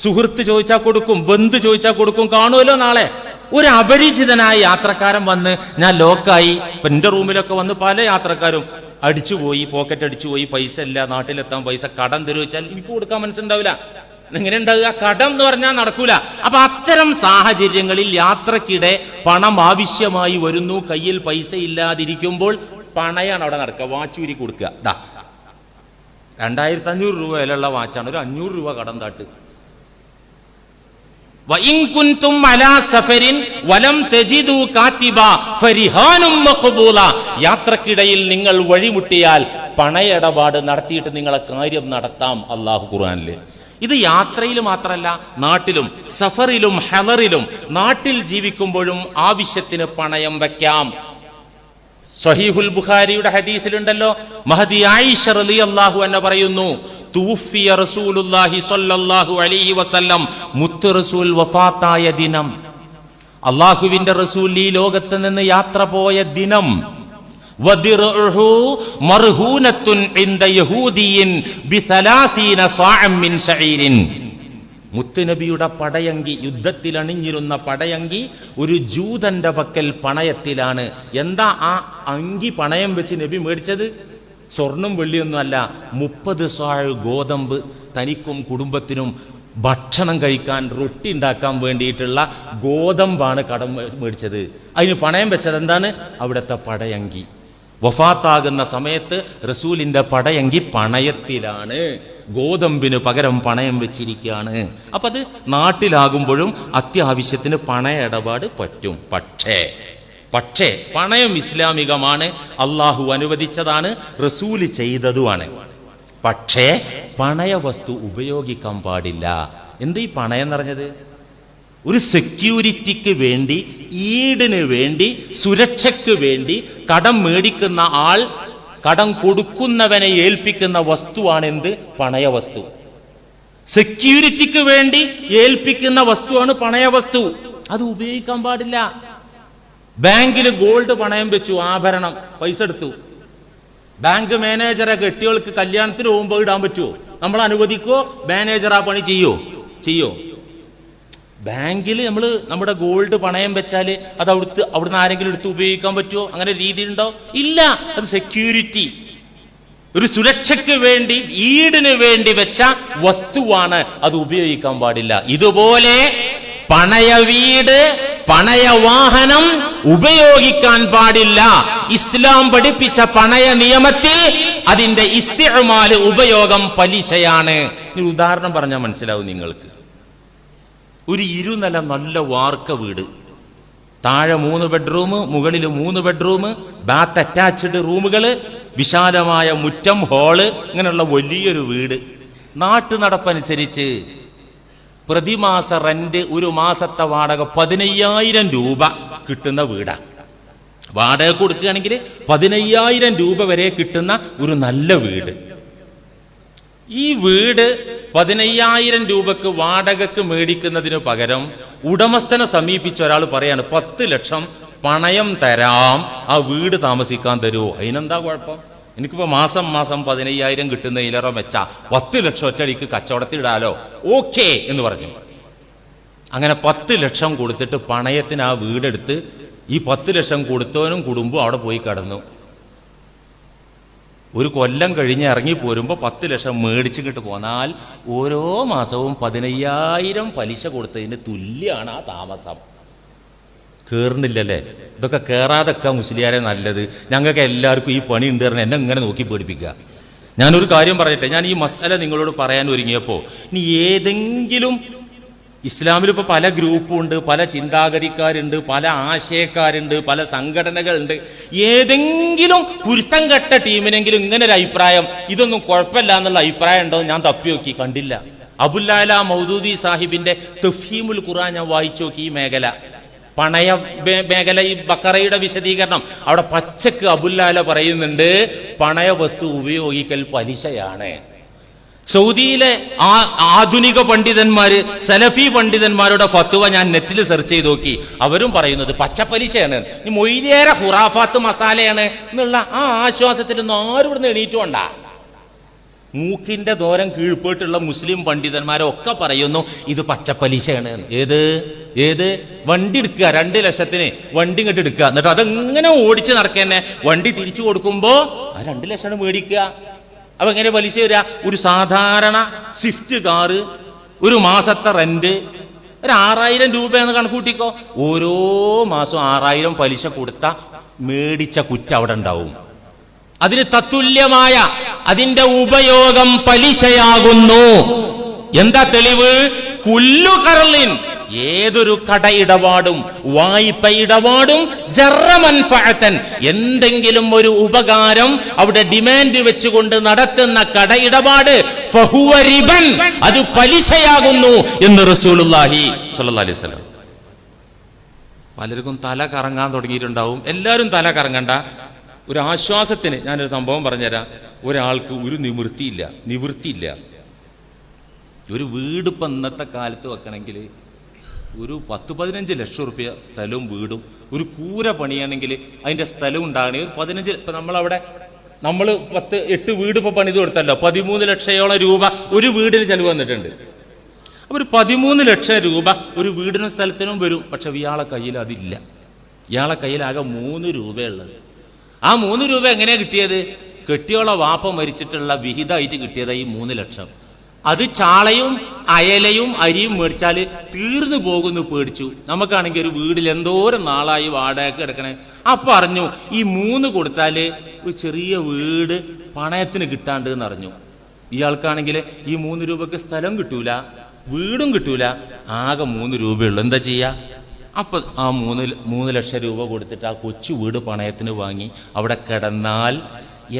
സുഹൃത്ത് ചോദിച്ചാൽ കൊടുക്കും, ബന്ധു ചോദിച്ചാൽ കൊടുക്കും, കാണുമല്ലോ നാളെ. ഒരു അപരിചിതനായ യാത്രക്കാരൻ വന്ന് ഞാൻ ലോക്കായി. ഇപ്പൊ എന്റെ റൂമിലൊക്കെ വന്ന് പല യാത്രക്കാരും അടിച്ചുപോയി, പോക്കറ്റ് അടിച്ചുപോയി, പൈസ ഇല്ല, നാട്ടിലെത്താൻ പൈസ, കടം തരുമോ വെച്ചാൽ എനിക്ക് കൊടുക്കാൻ മനസ്സുണ്ടാവില്ല. എങ്ങനെ ഉണ്ടാവുക? കടം എന്ന് പറഞ്ഞാൽ നടക്കൂല. അപ്പൊ അത്തരം സാഹചര്യങ്ങളിൽ യാത്രക്കിടെ പണം ആവശ്യമായി വരുന്നു, കയ്യിൽ പൈസ ഇല്ലാതിരിക്കുമ്പോൾ പണയാണ് അവിടെ നടക്കുക. വാച്ചൂരി കൊടുക്കുക, 2500 രൂപ വിലയുള്ള വാച്ചാണ്, ഒരു 500 രൂപ കടം താട്ട്. വഇൻ കുൻതും അലാ സഫരിൻ വലം തജിദു കാതിബ ഫരിഹാനും മഖ്ബൂല. യാത്രക്കിടയിൽ നിങ്ങൾ വഴിമുട്ടിയാൽ പണയടപാട് നടത്തിയിട്ട് നിങ്ങളെ കാര്യം നടത്താം അല്ലാഹു ഖുർആനിൽ. ഇത് യാത്രയിൽ മാത്രമല്ല, നാട്ടിലും സഫറിലും ഹദറിലും, നാട്ടിൽ ജീവിക്കുമ്പോഴും ആവശ്യത്തിന് പണയം വെക്കാം. സ്വഹീഹുൽ ബുഖാരിയുടെ ഹദീസിലുണ്ടല്ലോ, മഹദി ആയിഷ റളിയല്ലാഹു അൻഹ പറയുന്നു, തൂഫിയ റസൂലുള്ളാഹി സ്വല്ലല്ലാഹു അലൈഹി വസല്ലം, മുത്ത് റസൂൽ വഫാത്തായ ദിനം, അല്ലാഹുവിന്റെ റസൂൽ ഈ ലോകത്ത് നിന്ന് യാത്ര പോയ ദിനം, വദിറുഹു മർഹൂനത്തുൻ ഇൻദ യഹൂദിയിൻ ബി30 സാഅം മിൻ ശഈരിൻ. മുത്തുനബിയുടെ പടയങ്കി, യുദ്ധത്തിൽ അണിഞ്ഞിരുന്ന പടയങ്കി ഒരു ജൂതന്റെ പക്കൽ പണയത്തിലാണ്. എന്താ ആ അങ്കി പണയം വെച്ച് നബി മേടിച്ചത്? സ്വർണം വെള്ളിയൊന്നും അല്ല, 30 സാഴ് ഗോതമ്പ് തനിക്കും കുടുംബത്തിനും ഭക്ഷണം കഴിക്കാൻ, റൊട്ടി ഉണ്ടാക്കാൻ വേണ്ടിയിട്ടുള്ള ഗോതമ്പാണ് കടം മേടിച്ചത്. അതിന് പണയം വെച്ചത് എന്താണ്? അവിടുത്തെ പടയങ്കി. വഫാത്താകുന്ന സമയത്ത് റസൂലിന്റെ പടയങ്കി പണയത്തിലാണ്, ഗോതമ്പിന് പകരം പണയം വെച്ചിരിക്കുകയാണ്. അപ്പൊ അത് നാട്ടിലാകുമ്പോഴും അത്യാവശ്യത്തിന് പണയ ഇടപാട് പറ്റും. പക്ഷേ പണയം ഇസ്ലാമികമാണ്, അള്ളാഹു അനുവദിച്ചതാണ്, റസൂല് ചെയ്തതുമാണ്. പക്ഷേ പണയ വസ്തു ഉപയോഗിക്കാൻ പാടില്ല. എന്ത് ഈ പണയം എന്ന് പറഞ്ഞത്? ഒരു സെക്യൂരിറ്റിക്ക് വേണ്ടി, ഈടിന് വേണ്ടി, സുരക്ഷയ്ക്ക് വേണ്ടി കടം മേടിക്കുന്ന ആൾ കടം കൊടുക്കുന്നവനെ ഏൽപ്പിക്കുന്ന വസ്തുവാണ് എന്ത്? പണയ വസ്തു. സെക്യൂരിറ്റിക്ക് വേണ്ടി ഏൽപ്പിക്കുന്ന വസ്തുവാണ് പണയ വസ്തു. അത് ഉപയോഗിക്കാൻ പാടില്ല. ബാങ്കിൽ ഗോൾഡ് പണയം വെച്ചു, ആഭരണം, പൈസ എടുത്തു. ബാങ്ക് മാനേജറെ കെട്ടിയോൾക്ക് കല്യാണത്തിന് പോകുമ്പോൾ ഇടാൻ പറ്റുമോ? നമ്മൾ അനുവദിക്കോ? മാനേജർ ആ പണി ചെയ്യോ? ബാങ്കിൽ നമ്മൾ നമ്മുടെ ഗോൾഡ് പണയം വെച്ചാൽ അത് അവിടുന്ന് ആരെങ്കിലും എടുത്ത് ഉപയോഗിക്കാൻ പറ്റുമോ? അങ്ങനെ രീതി ഉണ്ടോ? ഇല്ല. അത് സെക്യൂരിറ്റി, ഒരു സുരക്ഷയ്ക്ക് വേണ്ടി, ഈടിന് വേണ്ടി വെച്ച വസ്തുവാണ്, അത് ഉപയോഗിക്കാൻ പാടില്ല. ഇതുപോലെ പണയ വീട്, പണയ വാഹനം ഉപയോഗിക്കാൻ പാടില്ല. ഇസ്ലാം പഠിപ്പിച്ച പണയ നിയമത്തിൽ അതിന്റെ ഇസ്തിഅമാൽ, ഉപയോഗം പലിശയാണ്. ഒരു ഉദാഹരണം പറഞ്ഞാൽ മനസ്സിലാവും നിങ്ങൾക്ക്. ഒരു 2 നില നല്ല വാർക്ക വീട്, താഴെ 3 ബെഡ്റൂം, മുകളിൽ 3 ബെഡ്റൂം, ബാത്ത് അറ്റാച്ച്ഡ് റൂമുകൾ, വിശാലമായ മുറ്റം, ഹാള്, ഇങ്ങനെയുള്ള വലിയൊരു വീട്. നാട്ടു നടപ്പനുസരിച്ച് പ്രതിമാസ റെന്റ്, ഒരു മാസത്തെ വാടക 15,000 രൂപ കിട്ടുന്ന വീടാ. വാടക കൊടുക്കുകയാണെങ്കിൽ 15,000 രൂപ വരെ കിട്ടുന്ന ഒരു നല്ല വീട്. ഈ വീട് 15,000 രൂപക്ക് വാടകക്ക് മേടിക്കുന്നതിന് പകരം ഉടമസ്ഥനെ സമീപിച്ച ഒരാൾ പറയാണ് 10 ലക്ഷം പണയം തരാം, ആ വീട് താമസിക്കാൻ തരുമോ? അതിനെന്താ കുഴപ്പം? എനിക്കിപ്പോ മാസം 15,000 കിട്ടുന്ന ഇലറോ വെച്ചാ 10 ലക്ഷം ഒറ്റടിക്ക് കച്ചവടത്തിലിടാലോ, ഓക്കെ എന്ന് പറഞ്ഞു. അങ്ങനെ 10 ലക്ഷം കൊടുത്തിട്ട് പണയത്തിന് ആ വീടെടുത്ത് ഈ 10 ലക്ഷം കൊടുത്തവനും കുടുംബവും അവിടെ പോയി കിടന്നു. ഒരു കൊല്ലം കഴിഞ്ഞ് ഇറങ്ങി പോരുമ്പോൾ 10 ലക്ഷം മേടിച്ചിട്ട് പോന്നാൽ ഓരോ മാസവും 15,000 പലിശ കൊടുത്തതിന് തുല്യമാണ് ആ താമസം. കേറുന്നില്ലല്ലേ? ഇതൊക്കെ കേറാതൊക്കെ മുസ്ലിയാരെ നല്ലത്. ഞങ്ങൾക്ക് എല്ലാവർക്കും ഈ പണി ഉണ്ട് പറഞ്ഞാൽ എന്നെ ഇങ്ങനെ നോക്കി പേടിപ്പിക്കുക. ഞാനൊരു കാര്യം പറയട്ടെ, ഞാൻ ഈ മസാല നിങ്ങളോട് പറയാൻ ഒരുങ്ങിയപ്പോൾ ഇനി ഏതെങ്കിലും ഇസ്ലാമിൽ ഇപ്പോൾ പല ഗ്രൂപ്പുണ്ട്, പല ചിന്താഗതിക്കാരുണ്ട്, പല ആശയക്കാരുണ്ട്, പല സംഘടനകളുണ്ട്. ഏതെങ്കിലും കുരുത്തം കെട്ട ടീമിനെങ്കിലും ഇങ്ങനെ ഒരു അഭിപ്രായം, ഇതൊന്നും കുഴപ്പമില്ല എന്നുള്ള അഭിപ്രായം ഉണ്ടോ? ഞാൻ തപ്പി നോക്കി, കണ്ടില്ല. അബുല്ലാല മൗദൂദി സാഹിബിന്റെ തഫ്ഹീമുൽ ഖുർആൻ ഞാൻ വായിച്ചു നോക്കി. ഈ മേഖല, പണയ മേഖല, ഈ ബക്കറയുടെ വിശദീകരണം, അവിടെ പച്ചക്ക് അബുല്ലാല പറയുന്നുണ്ട് പണയ വസ്തു ഉപയോഗിക്കൽ പലിശയാണ്. സൗദിയിലെ ആധുനിക പണ്ഡിതന്മാര്, സലഫി പണ്ഡിതന്മാരുടെ ഫത്വ ഞാൻ നെറ്റിൽ സെർച്ച് ചെയ്ത് നോക്കി. അവരും പറയുന്നത് പച്ചപ്പലിശയാണ്, ഈ മൊയ്ലേറെ ഹുറാഫാത്ത് മസാലയാണ് എന്നുള്ള ആ ആശ്വാസത്തിലൊന്നും ആരും ഇവിടുന്ന് എണീറ്റുകൊണ്ട. മൂക്കിന്റെ ദൂരം കീഴ്പോട്ടുള്ള മുസ്ലിം പണ്ഡിതന്മാരൊക്കെ പറയുന്നു ഇത് പച്ചപ്പലിശയാണ്. ഏത് വണ്ടി എടുക്കുക, 2 ലക്ഷത്തിന് വണ്ടി ഇങ്ങോട്ട് എടുക്കുക, എന്നിട്ട് അതെങ്ങനെ ഓടിച്ച് നടക്കന്നെ, വണ്ടി തിരിച്ചു കൊടുക്കുമ്പോ ആ 2 ലക്ഷം മേടിക്കുക. അപ്പൊ എങ്ങനെ പലിശ വരിക? ഒരു സാധാരണ സ്വിഫ്റ്റ് കാറ് ഒരു മാസത്തെ റെന്റ് ഒരു 6,000 രൂപയെന്ന് കണക്കൂട്ടിക്കോ. ഓരോ മാസം 6,000 പലിശ കൊടുത്ത മേടിച്ച കുറ്റം അവിടെ ഉണ്ടാവും. അതിന് തത്തുല്യമായ അതിന്റെ ഉപയോഗം പലിശയാകുന്നു. എന്താ തെളിവ്? കുല്ലു ഖർളിൻ, ഏതൊരു കട ഇടപാടും വായ്പ ഇടപാടും ജറ മൻഫഅതൻ, എന്തെങ്കിലും ഒരു ഉപകാരം അവിടെ ഡിമാൻഡ് വെച്ചുകൊണ്ട് നടത്തുന്ന കട ഇടപാട് ഫഹുവ റിബൻ, അത് പലിശയാകുന്നു എന്ന് റസൂലുള്ളാഹി സ്വല്ലല്ലാഹി അലൈഹി വസല്ലം. പലർക്കും തല കറങ്ങാൻ തുടങ്ങിയിട്ടുണ്ടാവും. എല്ലാവരും തല കറങ്ങണ്ട. ഒരു ആശ്വാസത്തിന് ഞാനൊരു സംഭവം പറഞ്ഞുതരാം. ഒരാൾക്ക് ഒരു നിവൃത്തിയില്ല. ഒരു വീട് ഇപ്പം ഇന്നത്തെ കാലത്ത് വെക്കണമെങ്കിൽ ഒരു 10-15 ലക്ഷം റുപ്യ സ്ഥലവും വീടും, ഒരു കൂര പണിയാണെങ്കിൽ അതിൻ്റെ സ്ഥലം ഉണ്ടാകണേ ഒരു 15. ഇപ്പം നമ്മൾ 8 വീട് ഇപ്പോൾ പണിത് കൊടുത്തല്ലോ, 13 ലക്ഷയോളം രൂപ ഒരു വീടിന് ചെലവ് വന്നിട്ടുണ്ട്. അപ്പോൾ ഒരു 13 ലക്ഷം രൂപ ഒരു വീടിനും സ്ഥലത്തിനും വരും. പക്ഷെ ഇയാളെ കയ്യിൽ അതില്ല. ഇയാളെ കയ്യിലാകെ 3 രൂപയുള്ളത്. ആ 3 രൂപ എങ്ങനെയാണ് കിട്ടിയത്? കെട്ടിയോളെ വാപ്പ മരിച്ചിട്ടുള്ള വിഹിതമായിട്ട് കിട്ടിയതായി 3 ലക്ഷം. അത് ചാളയും അയലയും അരിയും മേടിച്ചാൽ തീർന്നു പോകുന്നു പേടിച്ചു. നമുക്കാണെങ്കിൽ ഒരു വീടിൽ എന്തോരം നാളായി വാടകയ്ക്ക് കിടക്കണേ. അപ്പം അറിഞ്ഞു ഈ 3 കൊടുത്താൽ ഒരു ചെറിയ വീട് പണയത്തിന് കിട്ടാണ്ട് എന്നറിഞ്ഞു. ഇയാൾക്കാണെങ്കിൽ ഈ 3 രൂപയ്ക്ക് സ്ഥലം കിട്ടൂല, വീടും കിട്ടൂല, ആകെ 3 രൂപയുള്ളൂ. എന്താ ചെയ്യുക? അപ്പം ആ 3 ലക്ഷം രൂപ കൊടുത്തിട്ട് ആ കൊച്ചു വീട് പണയത്തിന് വാങ്ങി അവിടെ കിടന്നാൽ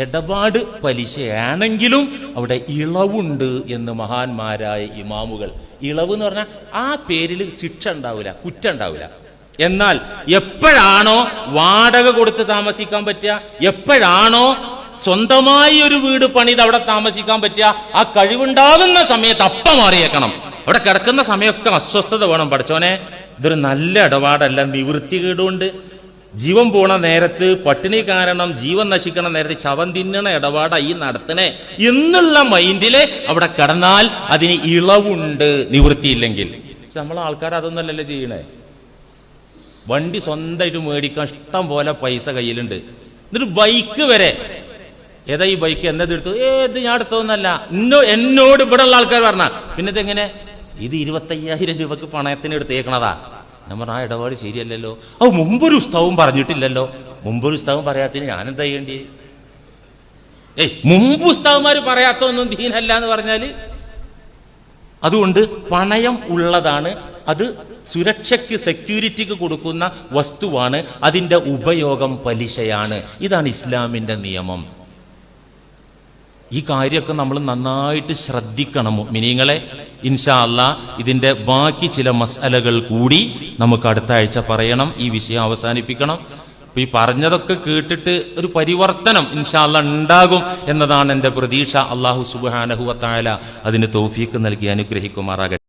ഇടപാട് പലിശയാണെങ്കിലും അവിടെ ഇളവുണ്ട് എന്ന് മഹാന്മാരായ ഇമാമുകൾ. ഇളവ് എന്ന് പറഞ്ഞാൽ ആ പേരിൽ ശിക്ഷ ഉണ്ടാവില്ല, കുറ്റം ഉണ്ടാവില്ല. എന്നാൽ എപ്പോഴാണോ വാടക കൊടുത്ത് താമസിക്കാൻ പറ്റുക, എപ്പോഴാണോ സ്വന്തമായി ഒരു വീട് പണിത് അവിടെ താമസിക്കാൻ പറ്റുക, ആ കഴിവുണ്ടാകുന്ന സമയത്ത് അപ്പം മാറിയേക്കണം. അവിടെ കിടക്കുന്ന സമയമൊക്കെ അസ്വസ്ഥത വേണം. പഠിച്ചോനെ, ഇതൊരു നല്ല ഇടപാടല്ല, നിവൃത്തികേടുകൊണ്ട് ജീവൻ പോണ നേരത്ത്, പട്ടിണി കാരണം ജീവൻ നശിക്കണ നേരത്ത് ശവം തിന്നണ ഇടപാടായി നടത്തണേ എന്നുള്ള മൈൻഡില് അവിടെ കിടന്നാൽ അതിന് ഇളവുണ്ട്, നിവൃത്തിയില്ലെങ്കിൽ. നമ്മളെ ആൾക്കാർ അതൊന്നല്ലല്ലോ ചെയ്യണേ. വണ്ടി സ്വന്തമായിട്ട് മേടിക്കാൻ ഇഷ്ടം പോലെ പൈസ കയ്യിലുണ്ട്. എന്നിട്ട് ബൈക്ക് വരെ, ഏതാ ഈ ബൈക്ക്, എന്നെടുത്തു? ഏത് ഞാൻ എടുത്തതൊന്നല്ല, എന്നോട് ഇവിടെ ഉള്ള ആൾക്കാർ പറഞ്ഞ പിന്നെ ഇതെങ്ങനെ, ഇത് 25,000 രൂപക്ക് പണയത്തിന് എടുത്തേക്കണതാ. ഞാൻ പറഞ്ഞ ആ ഇടപാട് ശരിയല്ലല്ലോ. മുമ്പൊരു ഉസ്താവും പറഞ്ഞിട്ടില്ലല്ലോ. മുമ്പൊരു ഉസ്താവും പറയാത്തതിന് ഞാനെന്താ ചെയ്യേണ്ടി? മുമ്പ് ഉസ്താവുമാർ പറയാത്തൊന്നും ദീനല്ല എന്ന് പറഞ്ഞാൽ, അതുകൊണ്ട് പണയം ഉള്ളതാണ്, അത് സുരക്ഷയ്ക്ക് സെക്യൂരിറ്റിക്ക് കൊടുക്കുന്ന വസ്തുവാണ്, അതിൻ്റെ ഉപയോഗം പലിശയാണ്. ഇതാണ് ഇസ്ലാമിൻ്റെ നിയമം. ഈ കാര്യമൊക്കെ നമ്മൾ നന്നായിട്ട് ശ്രദ്ധിക്കണം മുഅ്മിനീങ്ങളെ. ഇൻഷാ അല്ലാഹ് ഇതിൻ്റെ ബാക്കി ചില മസ്അലകൾ കൂടി നമുക്ക് അടുത്ത ആഴ്ച പറയണം. ഈ വിഷയം അവസാനിപ്പിക്കണം. അപ്പോൾ ഈ പറഞ്ഞതൊക്കെ കേട്ടിട്ട് ഒരു പരിവർത്തനം ഇൻഷാ അല്ലാഹ് ഉണ്ടാകും എന്നതാണ് എൻ്റെ പ്രതീക്ഷ. അല്ലാഹു സുബ്ഹാനഹു വ തആല അതിന് തൗഫീഖ് നൽകി അനുഗ്രഹിക്കുമാറാകട്ടെ.